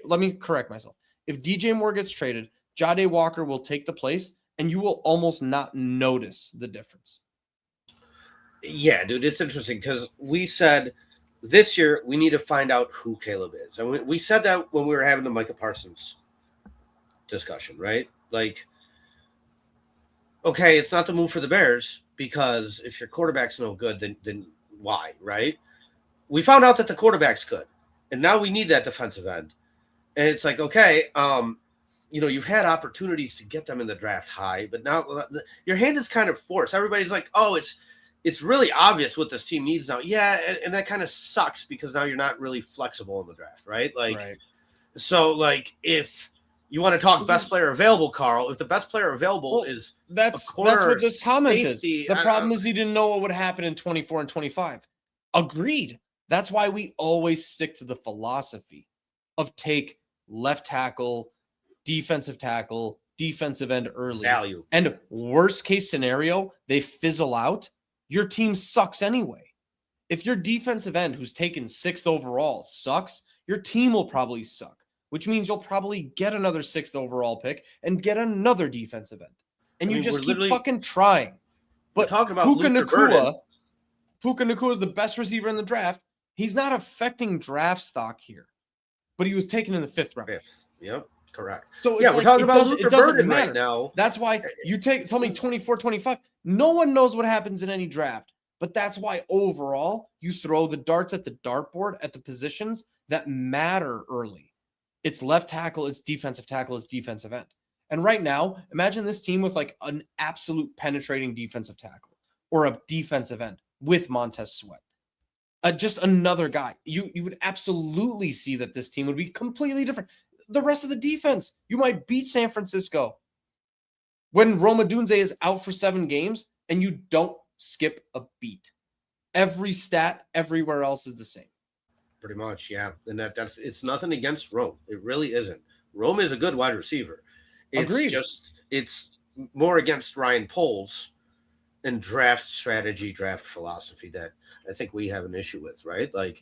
Let me correct myself. If DJ Moore gets traded, Jahdae Walker will take the place, and you will almost not notice the difference. Yeah, dude, it's interesting because we said this year we need to find out who Caleb is. And we said that when we were having the Micah Parsons discussion, right? Like, okay, it's not the move for the Bears because if your quarterback's no good, then why, right? We found out that the quarterback's good, and now we need that defensive end. And it's like, okay, you've had opportunities to get them in the draft high, but now your hand is kind of forced. Everybody's like, oh, it's really obvious what this team needs now. Yeah, and that kind of sucks because now you're not really flexible in the draft, right? So, like, if you want to talk best player available, Carl, if the best player available is that's what this comment safety, is. The problem is he didn't know what would happen in 24 and 25. Agreed. That's why we always stick to the philosophy of take left tackle, defensive end early. Value. And worst case scenario, they fizzle out. Your team sucks anyway. If your defensive end who's taken 6th overall sucks, your team will probably suck, which means you'll probably get another 6th overall pick and get another defensive end. And you just keep fucking trying. But talking about Puka Nacua is the best receiver in the draft. He's not affecting draft stock here, but he was taken in the 5th round. 5th. Yep. Correct. So we're talking about Luther Burden right now. That's why you tell me 24, 25. No one knows what happens in any draft, but that's why overall you throw the darts at the dartboard at the positions that matter early. It's left tackle, it's defensive tackle, it's defensive end. And right now, imagine this team with like an absolute penetrating defensive tackle or a defensive end with Montez Sweat. Just another guy. You would absolutely see that this team would be completely different. The rest of the defense, you might beat San Francisco when Rome Odunze is out for 7 games and you don't skip a beat. Every stat everywhere else is the same. Pretty much, yeah. And it's nothing against Rome. It really isn't. Rome is a good wide receiver. Agreed. It's more against Ryan Poles and draft strategy, draft philosophy that I think we have an issue with, right? Like,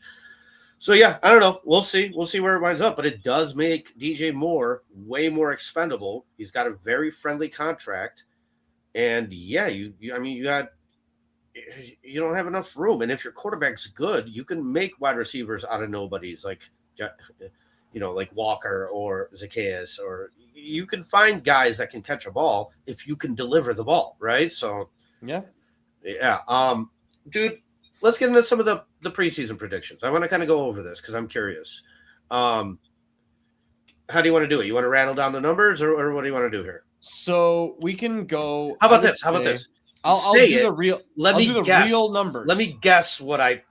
so yeah, I don't know. We'll see. We'll see where it winds up. But it does make DJ Moore way more expendable. He's got a very friendly contract, and yeah, you don't have enough room. And if your quarterback's good, you can make wide receivers out of nobodies, like Walker or Zacchaeus, or you can find guys that can catch a ball if you can deliver the ball, right? So yeah. Dude, let's get into some of the preseason predictions. I want to kind of go over this because I'm curious. How do you want to do it? You want to rattle down the numbers, or what do you want to do here? So we can go. How about this? I'll do the real. Let me guess real numbers. Let me guess what I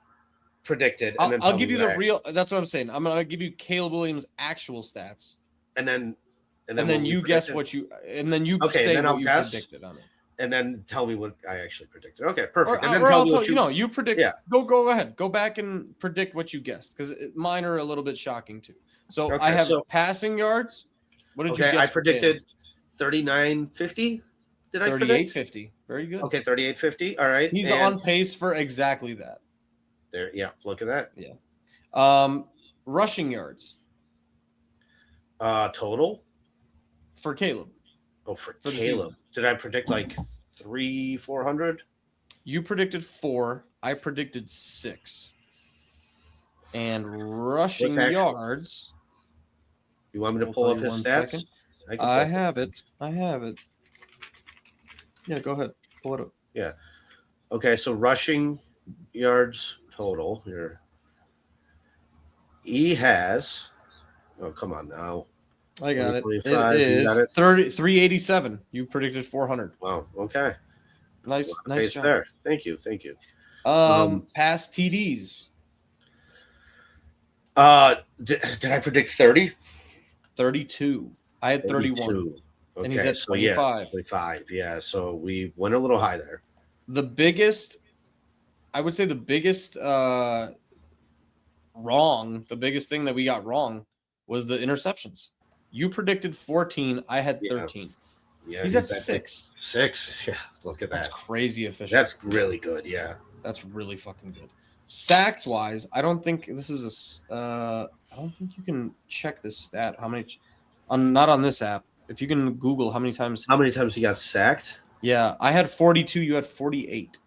predicted. And I'll give you the real. That's what I'm saying. I'm gonna give you Caleb Williams' actual stats, and then you guess what you. And then you say what you predicted on it. And then tell me what I actually predicted. Okay, perfect. And then tell me what you predict. Yeah. Go ahead. Go back and predict what you guessed because mine are a little bit shocking too. So I have passing yards. What did you Okay, guess? I for predicted Caleb? 39.50. Did I predict? 38.50. Very good. Okay, 38.50. All right. He's and on pace for exactly that. there. Yeah, look at that. Yeah. Rushing yards Total. for Caleb. Oh, for the Caleb. season. Did I predict like 400? You predicted 4. I predicted 6. And rushing What's actual? yards. You want me to I'll pull tell up you his one stats? second. can pull I up his have it. stats. I have it. Yeah, go ahead. Pull it up. Yeah. Okay, so rushing yards total here. He has. Oh, come on now. I got it. It 2025, you got is it? 387. You predicted 400. Wow. Okay. Nice Pace job. there. Thank you. Pass TDs. Did I predict 30? 32. I had 31. 32. Okay, And he's at so yeah, 25. 25. Yeah, so we went a little high there. The biggest, I would say the biggest the biggest thing that we got wrong was the interceptions. You predicted 14. I had 13. Yeah, He's at 6. 6. Yeah, look at That's that. crazy efficient. That's really good. Yeah. That's really fucking good. Sacks wise, I don't think this is I don't think you can check this stat. How many? Not on this app. If you can Google how many times. How many times he got sacked? Yeah, I had 42. You had 48.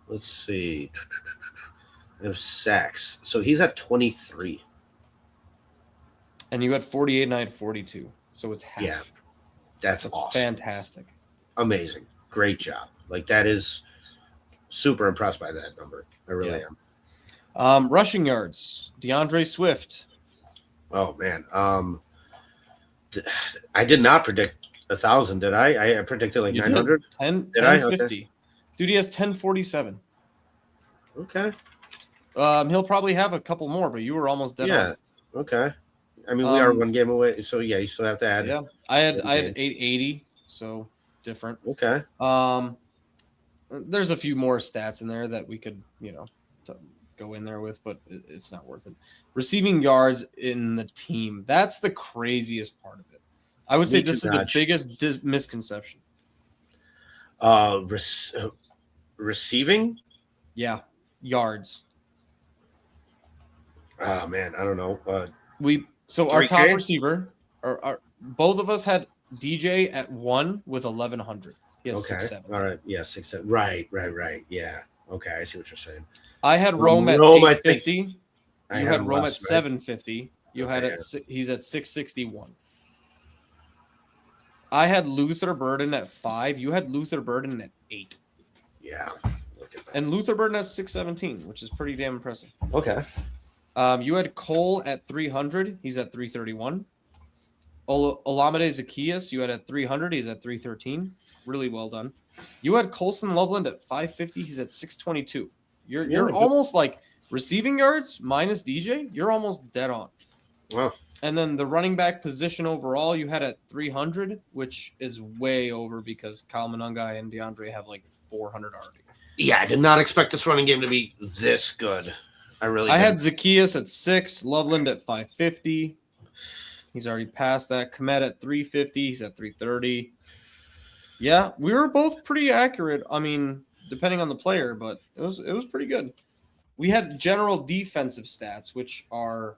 Let's see. There's sacks. So he's at 23. And you had 48, and I had 42. So it's half. Yeah, that's That's awesome. fantastic. Amazing. Great job. Like, that is super impressed by that number. I really am. Rushing yards. DeAndre Swift. Oh man. I did not predict 1,000, did I? I predicted like 900. 1050. Dude, he has 1047. Okay. He'll probably have a couple more, but you were almost dead on. Okay. I mean, we are one game away, so yeah, you still have to add. Yeah. I had 880, so different. Okay. There's a few more stats in there that we could, go in there with, but it's not worth it. Receiving yards in the team. That's the craziest part of it. I would say this is the biggest misconception. Receiving? Yeah. Yards. Oh man, I don't know. Our top receiver, both of us had DJ at 1 with 1,100. He has 6'7". All right. Yeah, 6'7". Right. Yeah. Okay, I see what you're saying. I had Rome at 850. You had Rome at 750. You had he's at 661. I had Luther Burden at 5. You had Luther Burden at 8. Yeah. Look at that. And Luther Burden at 617, which is pretty damn impressive. Okay. You had Cole at 300. He's at 331. Olamide Zacchaeus, you had at 300. He's at 313. Really well done. You had Colson Loveland at 550. He's at 622. You're almost like receiving yards minus DJ. You're almost dead on. Wow. And then the running back position overall, you had at 300, which is way over because Kyle Monangai and DeAndre have like 400 already. Yeah, I did not expect this running game to be this good. I had Zacchaeus at 6, Loveland at 550. He's already passed that. Komet at 350. He's at 330. Yeah, we were both pretty accurate. I mean, depending on the player, but it was pretty good. We had general defensive stats, which are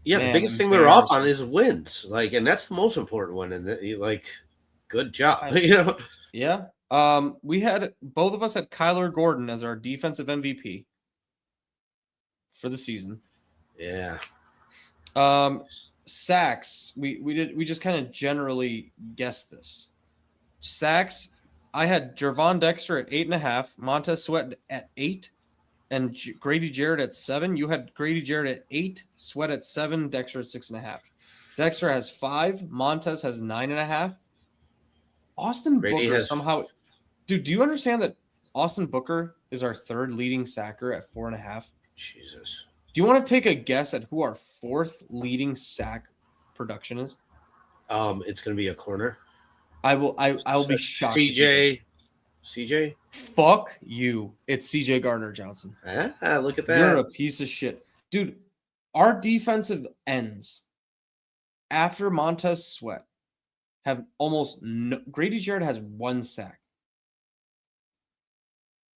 the biggest thing we were off on is wins. And that's the most important one. And good job. Yeah. We had both of us had Kyler Gordon as our defensive MVP for the season. Yeah. Sacks. We just kind of generally guessed this. Sacks. I had Jervon Dexter at 8.5, Montez Sweat at 8, and Grady Jarrett at 7. You had Grady Jarrett at 8, Sweat at 7, Dexter at 6.5. Dexter has 5, Montez has 9.5. Austin Booker somehow. Dude, do you understand that Austin Booker is our 3rd leading sacker at 4.5? Jesus. Do you want to take a guess at who our 4th leading sack production is? It's going to be a corner. I will be shocked. CJ? Fuck you. It's CJ Gardner-Johnson. Look at that. You're a piece of shit. Dude, our defensive ends after Montez Sweat have almost no, Grady's Yard has 1 sack.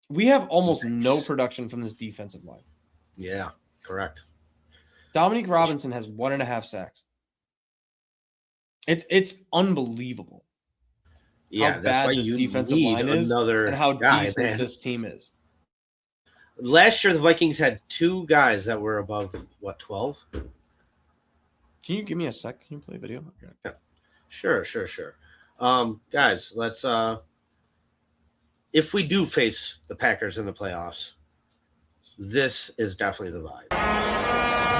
We have almost no production from this defensive line. Yeah, correct. Dominique Robinson has 1.5 sacks. It's unbelievable Yeah, how that's why bad this you defensive need line is another and how guy, decent man. this team is. Last year, the Vikings had 2 guys that were above, 12? Can you give me a sec? Can you play a video? Okay. Yeah. Sure. Guys, let's if we do face the Packers in the playoffs, this is definitely the vibe. I follow you on Facebook.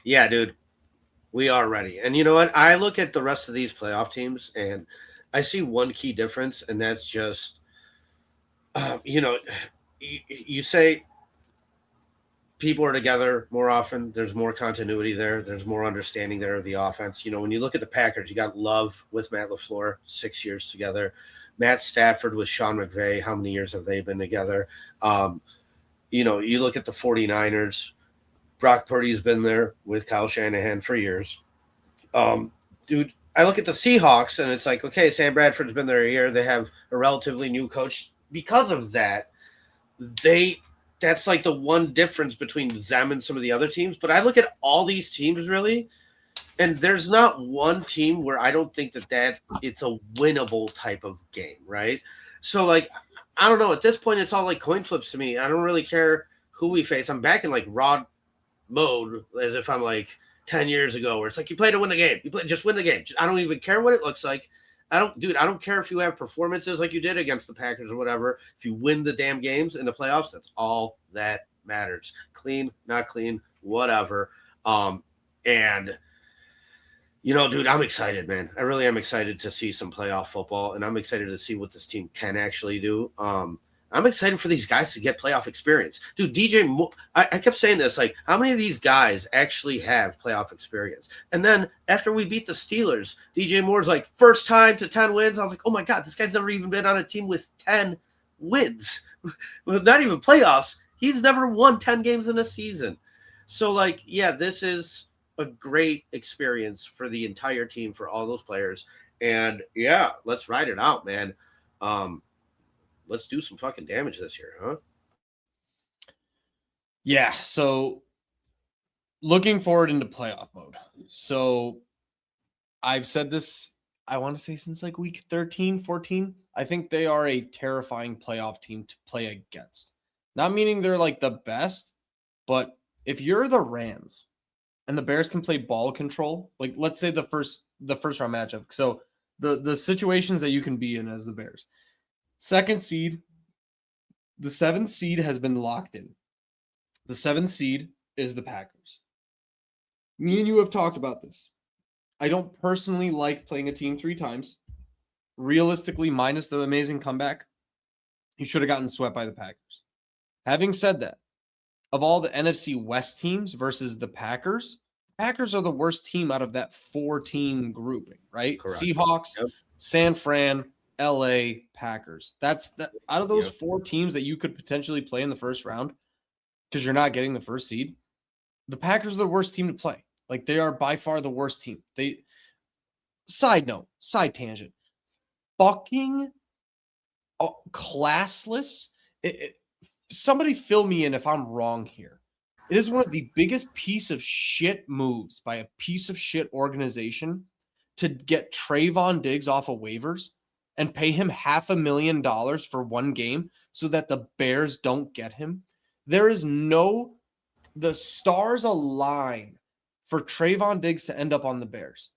Yeah, dude, we are ready. And you know what? I look at the rest of these playoff teams and I see one key difference, and that's just, you say people are together more often. There's more continuity there. There's more understanding there of the offense. You know, when you look at the Packers, you got Love with Matt LaFleur, 6 years together. Matt Stafford with Sean McVay. How many years have they been together? You look at the 49ers. Brock Purdy's been there with Kyle Shanahan for years. Dude, I look at the Seahawks, and it's like, okay, Sam Bradford's been there a year. They have a relatively new coach. Because of that, that's like the one difference between them and some of the other teams. But I look at all these teams really, and there's not one team where I don't think that it's a winnable type of game, right? So, like, I don't know. At this point, it's all like coin flips to me. I don't really care who we face. I'm back in like raw mode as if I'm like 10 years ago, where it's like you play to win the game. Just win the game. I don't even care what it looks like. I don't care if you have performances like you did against the Packers or whatever. If you win the damn games in the playoffs, that's all that matters. Clean, not clean, whatever. And dude, I'm excited, man. I really am excited to see some playoff football, and I'm excited to see what this team can actually do. I'm excited for these guys to get playoff experience. Dude, DJ Moore, I kept saying this, like, how many of these guys actually have playoff experience? And then after we beat the Steelers, DJ Moore's like, first time to 10 wins. I was like, oh my God, this guy's never even been on a team with 10 wins. Not even playoffs. He's never won 10 games in a season. So, like, yeah, this is a great experience for the entire team, for all those players. And, yeah, let's ride it out, man. Let's do some fucking damage this year, huh? Yeah, so looking forward into playoff mode. So I've said this, I want to say since like week 13, 14. I think they are a terrifying playoff team to play against. Not meaning they're like the best, but if you're the Rams and the Bears can play ball control, like let's say the first round matchup. So the situations that you can be in as the Bears. Second seed, the 7th seed has been locked in. The 7th seed is the Packers. Me and you have talked about this. I don't personally like playing a team 3 times. Realistically, minus the amazing comeback, you should have gotten swept by the Packers. Having said that, of all the NFC West teams versus the Packers, Packers are the worst team out of that 4-team grouping, right? Correct. Seahawks, Yep. San Fran, LA, Packers. That's the out of those Yep. 4 teams that you could potentially play in the first round because you're not getting the first seed. The Packers are the worst team to play. Like, they are by far the worst team. Side tangent. Fucking classless. Somebody fill me in if I'm wrong here. It is one of the biggest piece of shit moves by a piece of shit organization to get Trayvon Diggs off of waivers and pay him $500,000 for one game so that the Bears don't get him. The stars align for Trayvon Diggs to end up on the Bears.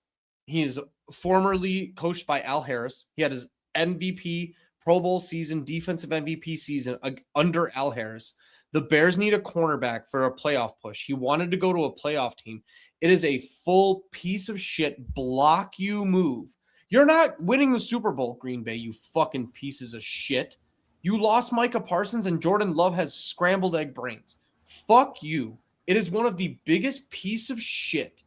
He is formerly coached by Al Harris. He had his MVP, Pro Bowl season, defensive MVP season under Al Harris. The Bears need a cornerback for a playoff push. He wanted to go to a playoff team. It is a full piece of shit block you move. You're not winning the Super Bowl, Green Bay, you fucking pieces of shit. You lost Micah Parsons and Jordan Love has scrambled egg brains. Fuck you. It is one of the biggest piece of shit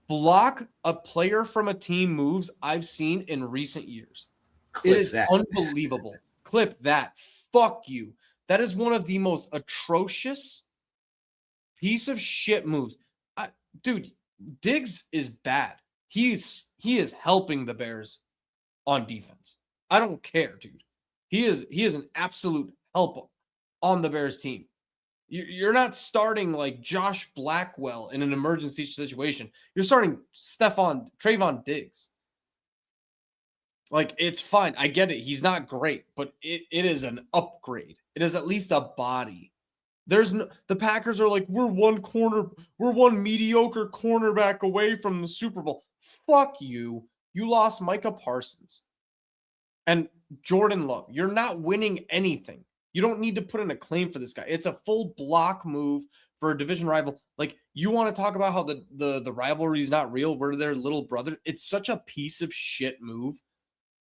block a player from a team moves I've seen in recent years. Clip it is that. Unbelievable. Clip that. Fuck you. That is one of the most atrocious piece of shit moves. Dude, Diggs is bad. He is helping the Bears on defense. I don't care, dude. He is an absolute help on the Bears team. You're not starting like Josh Blackwell in an emergency situation. You're starting Trayvon Diggs. Like, it's fine. I get it. He's not great, but it is an upgrade. It is at least a body. The Packers are like, we're one mediocre cornerback away from the Super Bowl. Fuck you. You lost Micah Parsons and Jordan Love. You're not winning anything. You don't need to put in a claim for this guy. It's a full block move for a division rival. Like, you want to talk about how the rivalry is not real. We're their little brother. It's such a piece of shit move.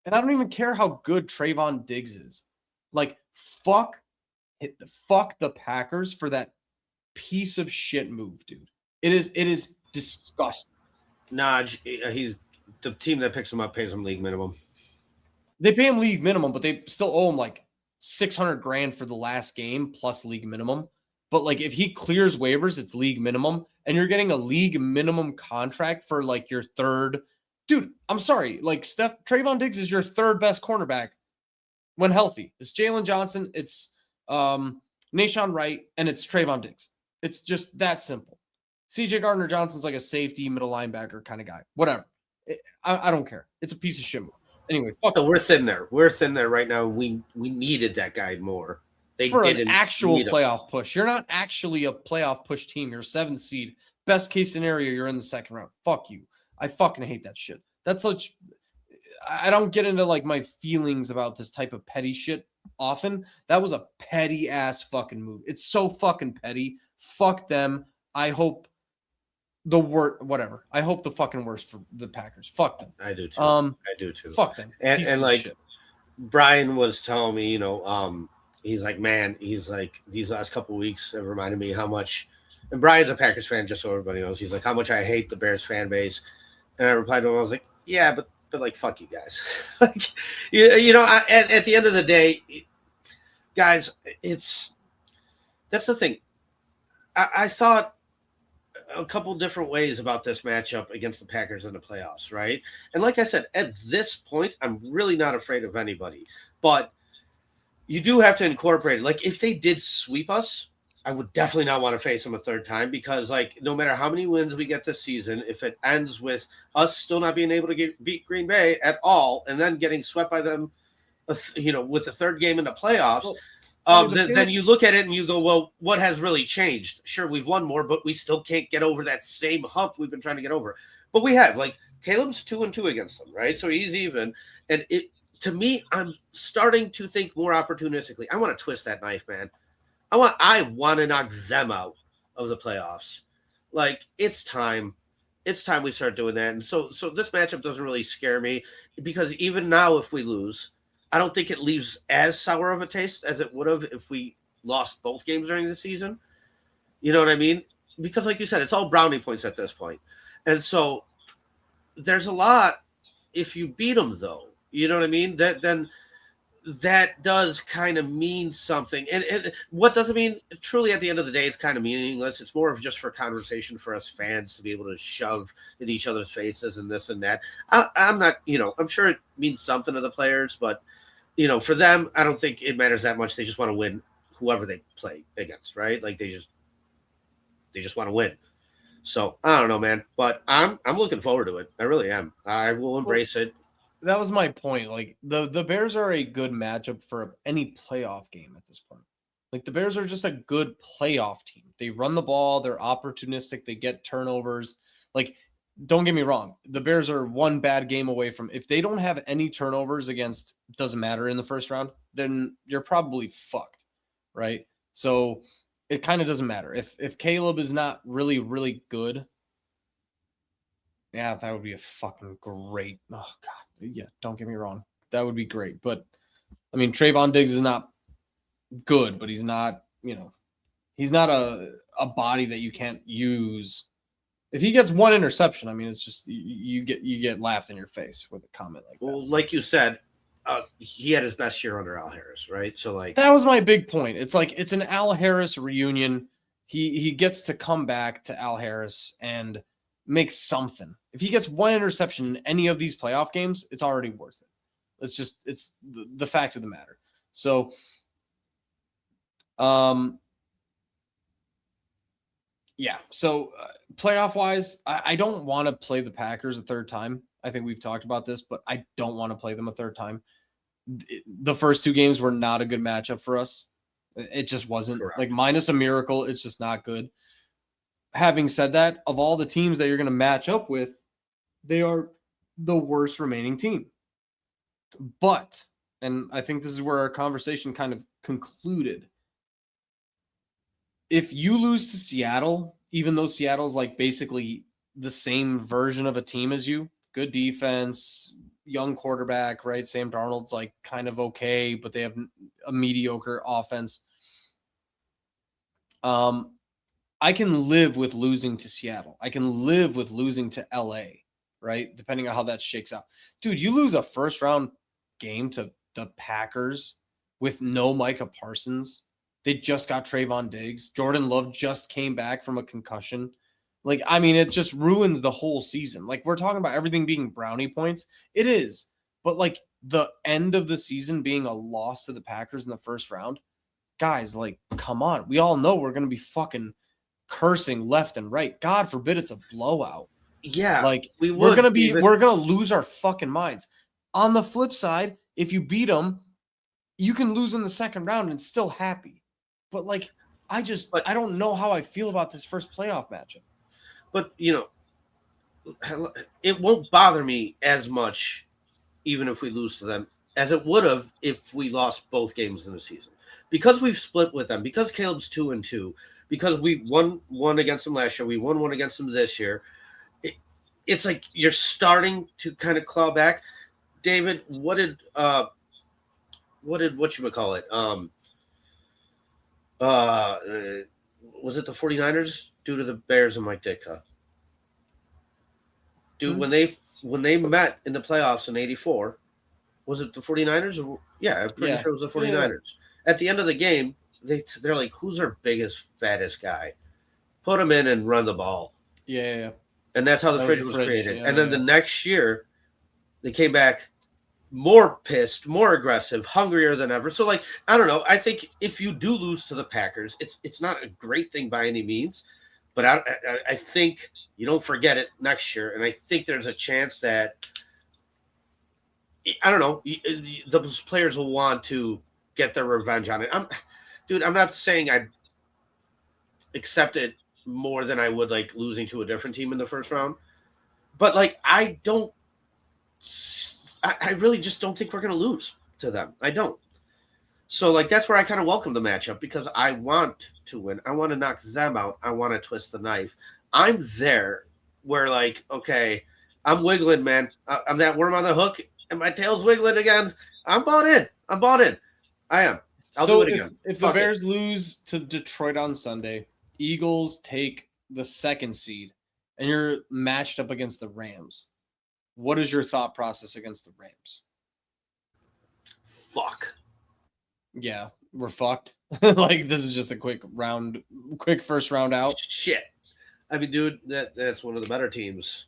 And I don't even care how good Trayvon Diggs is. Like, fuck the Packers for that piece of shit move, dude. It is disgusting. Nah, he's the team that picks him up pays him league minimum. They pay him league minimum, but they still owe him like $600,000 for the last game plus league minimum. But like, if he clears waivers, it's league minimum, and you're getting a league minimum contract for like your third. Dude, I'm sorry. Like, Trayvon Diggs is your third best cornerback when healthy. It's Jalen Johnson, it's Nashawn Wright, and it's Trayvon Diggs. It's just that simple. CJ Gardner-Johnson's like a safety, middle linebacker kind of guy. Whatever. I don't care. It's a piece of shit move. Anyway, so we're thin there. We're thin there right now. We needed that guy more. They for didn't an actual need him. playoff push. You're not actually a playoff push team. You're a 7th seed. Best case scenario, you're in the second round. Fuck you. I fucking hate that shit. That's such. I don't get into like my feelings about this type of petty shit often. That was a petty ass fucking move. It's so fucking petty. Fuck them. I hope the worst. Whatever. I hope the fucking worst for the Packers. Fuck them. I do too. I do too. Fuck them. And like shit. Brian was telling me, he's like, man, he's like, these last couple of weeks have reminded me how much. And Brian's a Packers fan, just so everybody knows. He's like, how much I hate the Bears fan base. And I replied to him, I was like, yeah, but like, fuck you guys. Like, at the end of the day, guys, that's the thing. I thought a couple different ways about this matchup against the Packers in the playoffs, right? And like I said, at this point, I'm really not afraid of anybody. But you do have to incorporate it. Like, if they did sweep us, I would definitely not want to face them a third time because, like, no matter how many wins we get this season, if it ends with us still not being able to beat Green Bay at all and then getting swept by them, with the third game in the playoffs, then you look at it and you go, well, what has really changed? Sure, we've won more, but we still can't get over that same hump we've been trying to get over. But we have. Like, Caleb's 2-2 against them, right? So he's even. And to me, I'm starting to think more opportunistically. I want to twist that knife, man. I want to knock them out of the playoffs. Like, it's time. It's time we start doing that. And so this matchup doesn't really scare me because even now, if we lose, I don't think it leaves as sour of a taste as it would have if we lost both games during the season. You know what I mean? because like you said, it's all brownie points at this point. And so there's a lot if you beat them though. You know what I mean? That does kind of mean something. And what doesn't mean truly at the end of the day, it's kind of meaningless. It's more of just for conversation for us fans to be able to shove in each other's faces and this and that. I'm not, I'm sure it means something to the players, but for them, I don't think it matters that much. They just want to win whoever they play against, right? Like they just want to win. So I don't know, man, but I'm looking forward to it. I really am. I will embrace it. That was my point. Like the Bears are a good matchup for any playoff game at this point. Like the Bears are just a good playoff team. They run the ball, they're opportunistic, they get turnovers. Like, don't get me wrong, the Bears are one bad game away from, if they don't have any turnovers against, doesn't matter in the first round, then you're probably fucked, right? So it kind of doesn't matter. If Caleb is not really, really good, yeah, that would be a fucking great. Oh God, yeah. Don't get me wrong, that would be great. But I mean, Trayvon Diggs is not good, but he's not. He's not a body that you can't use. If he gets one interception, I mean, it's just you get laughed in your face with a comment like that. Well, like you said, he had his best year under Al Harris, right? So like that was my big point. It's like it's an Al Harris reunion. He gets to come back to Al Harris and make something. If he gets one interception in any of these playoff games, it's already worth it. It's the fact of the matter. So, yeah. So playoff wise, I don't want to play the Packers a third time. I think we've talked about this, but I don't want to play them a third time. The first two games were not a good matchup for us. It just wasn't. Correct. Like minus a miracle, it's just not good. Having said that, of all the teams that you're going to match up with, they are the worst remaining team. But, and I think this is where our conversation kind of concluded. If you lose to Seattle, even though Seattle's like basically the same version of a team as you, good defense, young quarterback, right? Sam Darnold's like kind of okay, but they have a mediocre offense. I can live with losing to Seattle. I can live with losing to LA, right? Depending on how that shakes out. Dude, you lose a first round game to the Packers with no Micah Parsons. They just got Trayvon Diggs. Jordan Love just came back from a concussion. Like, I mean, it just ruins the whole season. Like, we're talking about everything being brownie points. It is. But, like, the end of the season being a loss to the Packers in the first round, guys, like, come on. We all know we're going to be fucking cursing left and right. God forbid it's a blowout. Yeah. Like, we're going to lose our fucking minds. On the flip side, if you beat them, you can lose in the second round and still happy. But, like, I don't know how I feel about this first playoff matchup. But, it won't bother me as much, even if we lose to them, as it would have if we lost both games in the season. Because we've split with them, because Caleb's 2-2, because we won one against them last year, we won one against them this year, it's like you're starting to kind of claw back. David, what did whatchamacallit? Was it the 49ers due to the Bears and Mike Ditka? Dude, when they met in the playoffs in 84, was it the 49ers? Yeah, I'm pretty sure it was the 49ers. Yeah. At the end of the game, they're like, who's our biggest, fattest guy? Put him in and run the ball. Yeah. And that's how the fridge was created. Yeah, and then the next year, they came back more pissed, more aggressive, hungrier than ever. So, like, I don't know. I think if you do lose to the Packers, it's not a great thing by any means. But I think you don't forget it next year. And I think there's a chance that, I don't know, those players will want to get their revenge on it. I'm not saying I'd accept it more than I would, like, losing to a different team in the first round. But, like, I really just don't think we're going to lose to them. I don't. So, like, that's where I kind of welcome the matchup because I want to win. I want to knock them out. I want to twist the knife. I'm there where, like, okay, I'm wiggling, man. I'm that worm on the hook, and my tail's wiggling again. I'm bought in. I am. I'll do it again. If the Bears lose to Detroit on Sunday, Eagles take the 2nd seed and you're matched up against the Rams, what is your thought process against the Rams? Fuck. Yeah, we're fucked. Like, this is just a quick first round out. Shit. I mean, dude, that's one of the better teams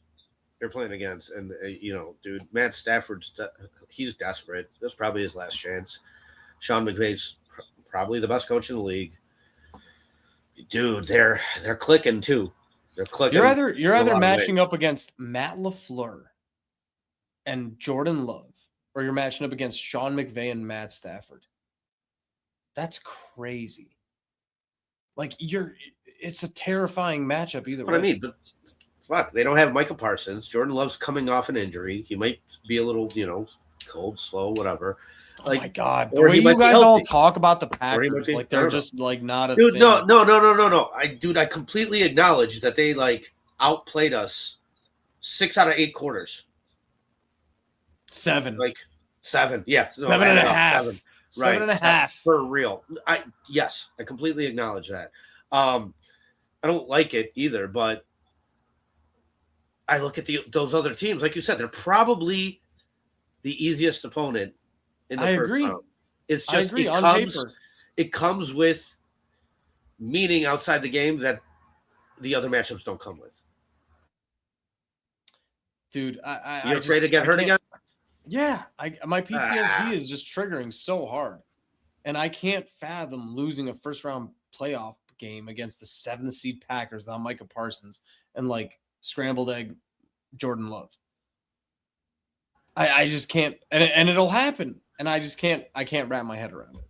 you're playing against. And, dude, Matt Stafford's he's desperate. That's probably his last chance. Sean McVay's probably the best coach in the league. Dude, they're clicking too. They're clicking. You're either matching up against Matt LaFleur and Jordan Love, or you're matching up against Sean McVay and Matt Stafford. That's crazy. Like, it's a terrifying matchup either way. What I mean, but fuck, they don't have Michael Parsons. Jordan Love's coming off an injury. He might be a little, cold, slow, whatever. Like, oh my God, the way you guys all talk about the Packers, like they're just like not a dude. Thing. No. I completely acknowledge that they like outplayed us 6 out of 8 quarters. 7, like 7, yeah, 7.5. Right. 7.5 for real. I completely acknowledge that. I don't like it either, but I look at those other teams, like you said, they're probably the easiest opponent in the first round. It's just it comes with meaning outside the game that the other matchups don't come with. – Dude, you're afraid to get hurt again? Yeah, my PTSD is just triggering so hard, and I can't fathom losing a first-round playoff game against the 7th seed Packers without Micah Parsons and like scrambled egg Jordan Love. I just can't, and it'll happen, and I can't wrap my head around it.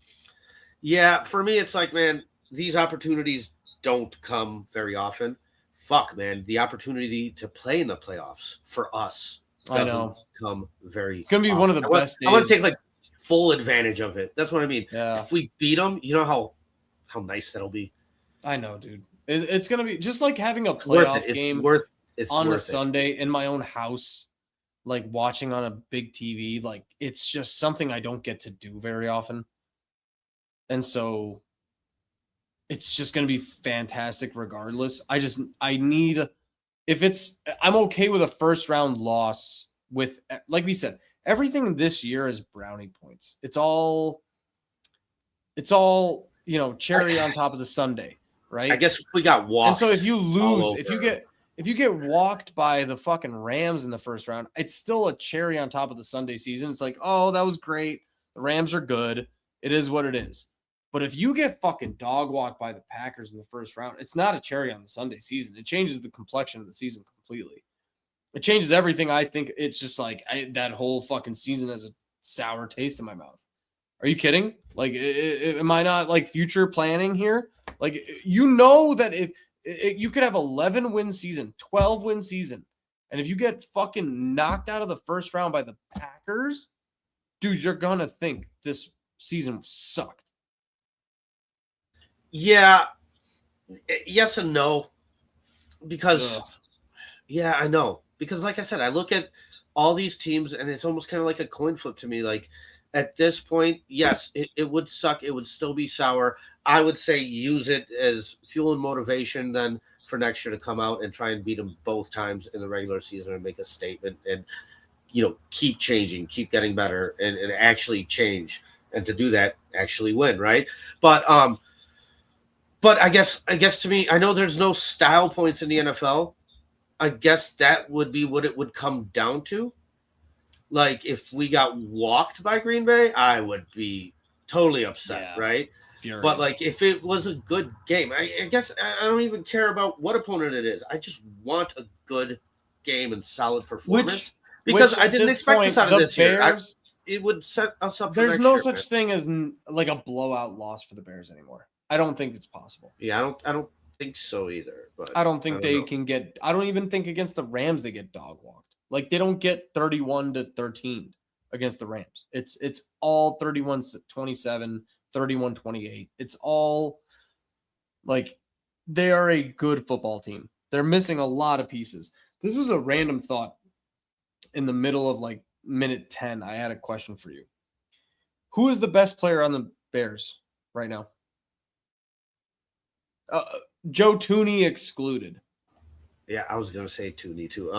Yeah, for me, it's like, man, these opportunities don't come very often. Fuck, man, the opportunity to play in the playoffs for us. I know. Come very. It's gonna be one of the best days. I want to take like full advantage of it. That's what I mean. Yeah. If we beat them, you know how nice that'll be. I know, dude. It's gonna be just like having a playoff game on a Sunday in my own house, like watching on a big TV. Like, it's just something I don't get to do very often, and so it's just gonna be fantastic regardless. I'm okay with a first round loss with, like we said, everything this year is brownie points. It's all, cherry on top of the sundae, right? I guess we got walked. And so if you lose, if you get walked by the fucking Rams in the first round, it's still a cherry on top of the Sunday season. It's like, oh, that was great. The Rams are good. It is what it is. But if you get fucking dog walked by the Packers in the first round, it's not a cherry on the Sunday season. It changes the complexion of the season completely. It changes everything. I think it's just like that whole fucking season has a sour taste in my mouth. Are you kidding? Like, am I not like future planning here? Like, that if you could have 11-win season, 12-win season, and if you get fucking knocked out of the first round by the Packers, dude, you're gonna think this season sucked. Yeah, yes and no, because I know, because like I said, I look at all these teams and it's almost kind of like a coin flip to me. Like, at this point, yes, it would suck. It would still be sour. I would say use it as fuel and motivation then for next year to come out and try and beat them both times in the regular season and make a statement and, keep changing, keep getting better and actually change. And to do that, actually win, right? But I guess to me, I know there's no style points in the NFL. I guess that would be what it would come down to. Like, if we got walked by Green Bay, I would be totally upset, right? Furious. But like, if it was a good game, I guess I don't even care about what opponent it is. I just want a good game and solid performance because I didn't expect this out of this year. It would set us up. There's no such thing as like a blowout loss for the Bears anymore. I don't think it's possible. Yeah, I don't think so either. But I don't think they can get. I don't even think against the Rams they get dog walked. Like, they don't get 31-13 against the Rams. It's all 31-27, 31-28. It's all like, they are a good football team. They're missing a lot of pieces. This was a random thought in the middle of like minute 10. I had a question for you. Who is the best player on the Bears right now? Joe Tooney excluded. Yeah, I was gonna say Tooney too.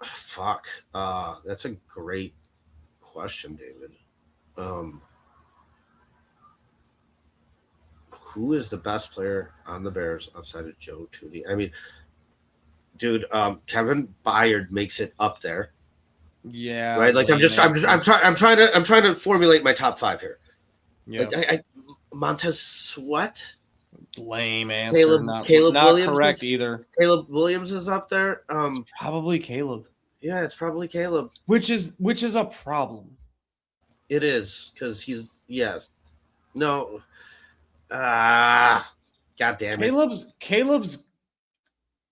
Fuck. That's a great question, David. Um, who is the best player on the Bears outside of Joe Tooney? I mean, dude, Kevin Byard makes it up there, Yeah, right? Like lame answer. I'm trying to formulate my top five here. Yeah, Like Montez Sweat, lame answer. Not Caleb not Williams, correct either. Caleb Williams is up there. It's probably Caleb, Yeah, it's probably Caleb. which is a problem. It is because he's yes, no, god damn it. Caleb's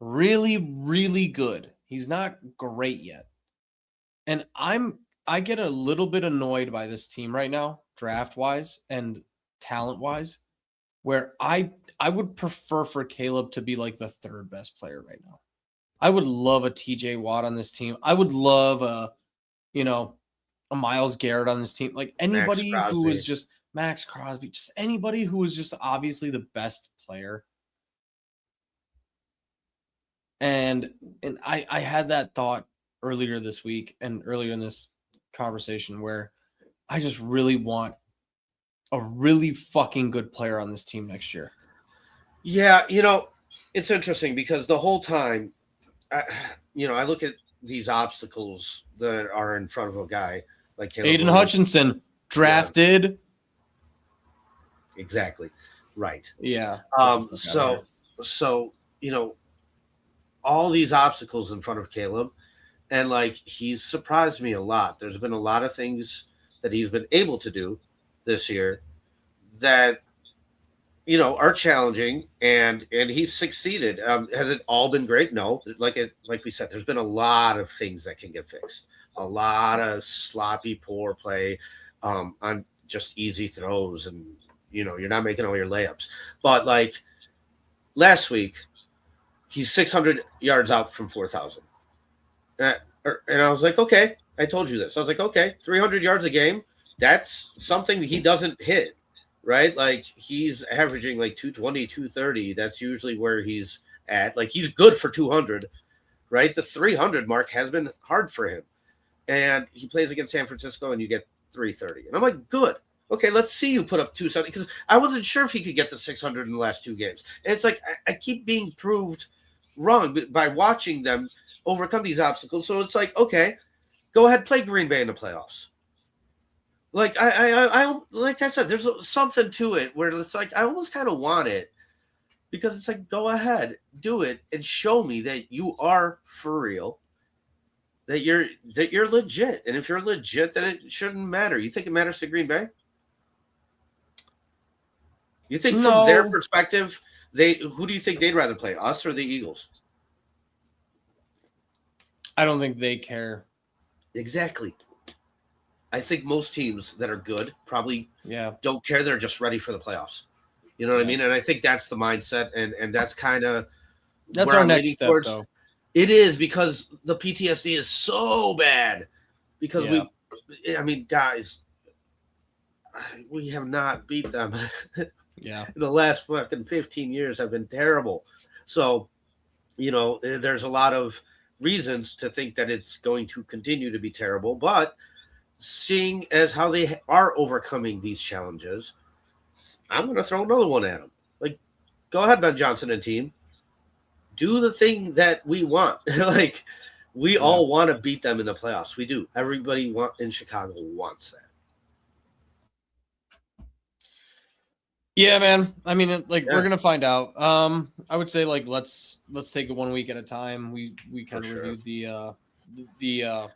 really, really good. He's not great yet. And I get a little bit annoyed by this team right now, draft-wise and talent-wise, where I would prefer for Caleb to be like the third best player right now. I would love a TJ Watt on this team. I would love a Myles Garrett on this team. Like anybody who was just Max Crosby, just anybody who was just obviously the best player. And I had that thought earlier this week and earlier in this conversation where I just really want a really fucking good player on this team next year. Yeah, it's interesting because the whole time, I look at these obstacles that are in front of a guy like Caleb Aiden Williams. Hutchinson drafted. Yeah. Exactly. Right. Yeah. So all these obstacles in front of Caleb, and like he's surprised me a lot. There's been a lot of things that he's been able to do this year that are challenging, and he's succeeded. Has it all been great? No. Like we said, there's been a lot of things that can get fixed. A lot of sloppy, poor play on just easy throws, and you're not making all your layups. But like last week, he's 600 yards out from 4,000. And I was like, okay, I told you this. I was like, okay, 300 yards a game. That's something he doesn't hit, right? Like he's averaging like 220, 230. That's usually where he's at. Like he's good for 200, right? The 300 mark has been hard for him. And he plays against San Francisco and you get 330. And I'm like, good. Okay, let's see you put up 270, because I wasn't sure if he could get the 600 in the last two games. And it's like I keep being proved wrong by watching them overcome these obstacles. So it's like, okay, go ahead, play Green Bay in the playoffs. Like I like I said, there's something to it where it's like I almost kind of want it, because it's like, go ahead, do it, and show me that you are for real. That you're legit. And if you're legit, then it shouldn't matter. You think it matters to Green Bay? You think from their perspective, who do you think they'd rather play, us or the Eagles? I don't think they care. Exactly. I think most teams that are good probably don't care. They're just ready for the playoffs. You know what I mean? And I think that's the mindset, and that's kind of that's our next step, though. It is, because the PTSD is so bad. Because guys, we have not beat them. Yeah. In the last fucking 15 years have been terrible. So, there's a lot of reasons to think that it's going to continue to be terrible. But seeing as how they are overcoming these challenges, I'm going to throw another one at them. Like, go ahead, Ben Johnson and team. Do the thing that we want. Like, we all want to beat them in the playoffs. We do. Everybody in Chicago wants that. Yeah, man. I mean, we're gonna find out. I would say let's take it 1 week at a time. We kind of reviewed the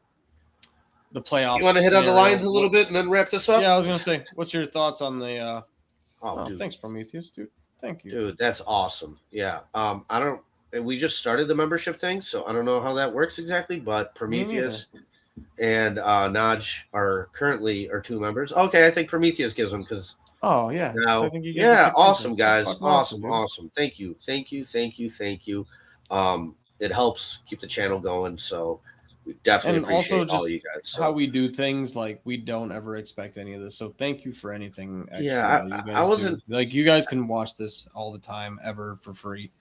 playoff. You want to hit on the Lions a little bit and then wrap this up? Yeah, I was gonna say, what's your thoughts on the? Dude. Thanks, Prometheus, dude. Thank you, dude. That's awesome. Yeah. We just started the membership thing, so I don't know how that works exactly, but Prometheus and Naj are currently our two members. Okay, I think Prometheus gives them because. Oh yeah. Now, so I think awesome, guys. Awesome. Thank you. It helps keep the channel going, so we definitely appreciate all you guys. How we do things, like we don't ever expect any of this. So thank you for anything extra. Yeah, I wasn't you guys can watch this all the time ever for free.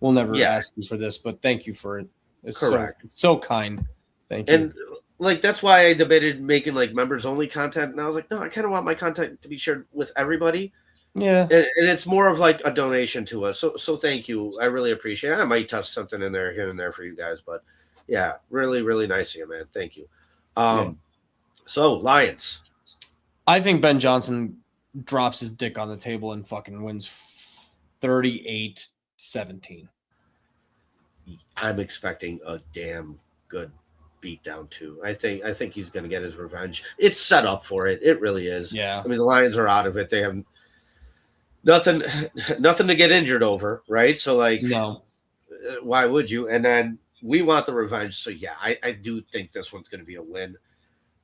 we'll never Yeah. ask you for this, but thank you for it. It's Correct. so kind. Thank you. And like that's why I debated making like members only content, and I was like, no, I kind of want my content to be shared with everybody. Yeah. And it's more of like a donation to us. So thank you. I really appreciate it. I might toss something in there here and there for you guys, but yeah, really, really nice of you, man. Thank you. So Lions. I think Ben Johnson drops his dick on the table and fucking wins 38-17. I'm expecting a damn good beatdown too. I think he's gonna get his revenge. It's set up for it. It really is. Yeah. I mean, the Lions are out of it. They have nothing to get injured over, right? So like, No. why would you? And then we want the revenge. So yeah, I do think this one's going to be a win.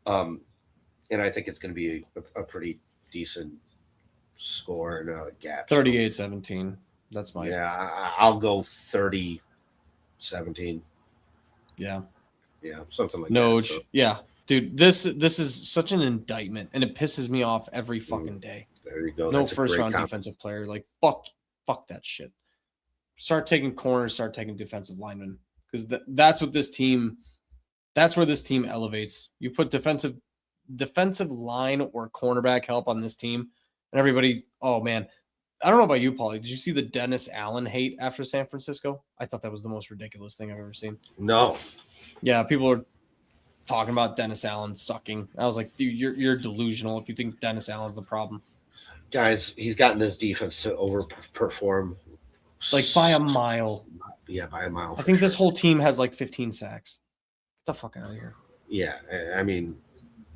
And I think it's going to be a pretty decent score and a gap. 38-17. That's my I'll go 30-17. Yeah. Yeah, something like No, that. So, yeah. Dude, this is such an indictment, and it pisses me off every fucking day. there you go. No That's a first great round defensive player. Like fuck that shit. Start taking corners, start taking defensive linemen. Because that's what this team that's where this team elevates. You put defensive line or cornerback help on this team, and everybody, oh man. I don't know about you, Paulie. Did you see the Dennis Allen hate after San Francisco? I thought that was the most ridiculous thing I've ever seen. No. Yeah, people are talking about Dennis Allen sucking. I was like, dude, you're delusional if you think Dennis Allen's the problem. Guys, he's gotten this defense to overperform. Like by a mile. Yeah, by a mile. I think this whole team has like 15 sacks. Get the fuck out of here. Yeah, I mean,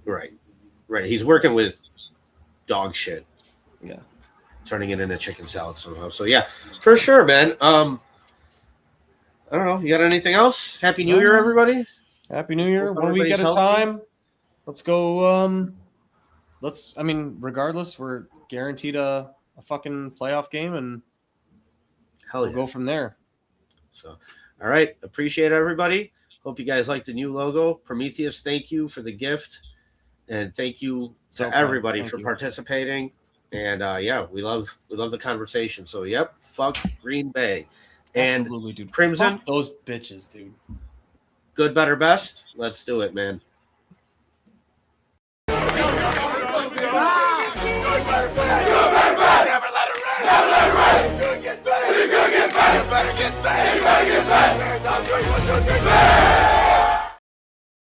right. He's working with dog shit. Yeah. Turning it into chicken salad somehow. So yeah, for sure, man. I don't know. You got anything else? Happy New Year, everybody. Happy New Year. Hope 1 week at a everybody's time. Let's go. Regardless, we're guaranteed a fucking playoff game, and Hell we'll yeah. go from there. So, all right. Appreciate everybody. Hope you guys like the new logo. Prometheus, thank you for the gift. And thank you to Okay, everybody thank for you. participating. And yeah, we love the conversation. So yep, fuck Green Bay. And Absolutely, dude. Crimson, Fuck those bitches, dude. good, better, best. Let's do it, man. Better get better.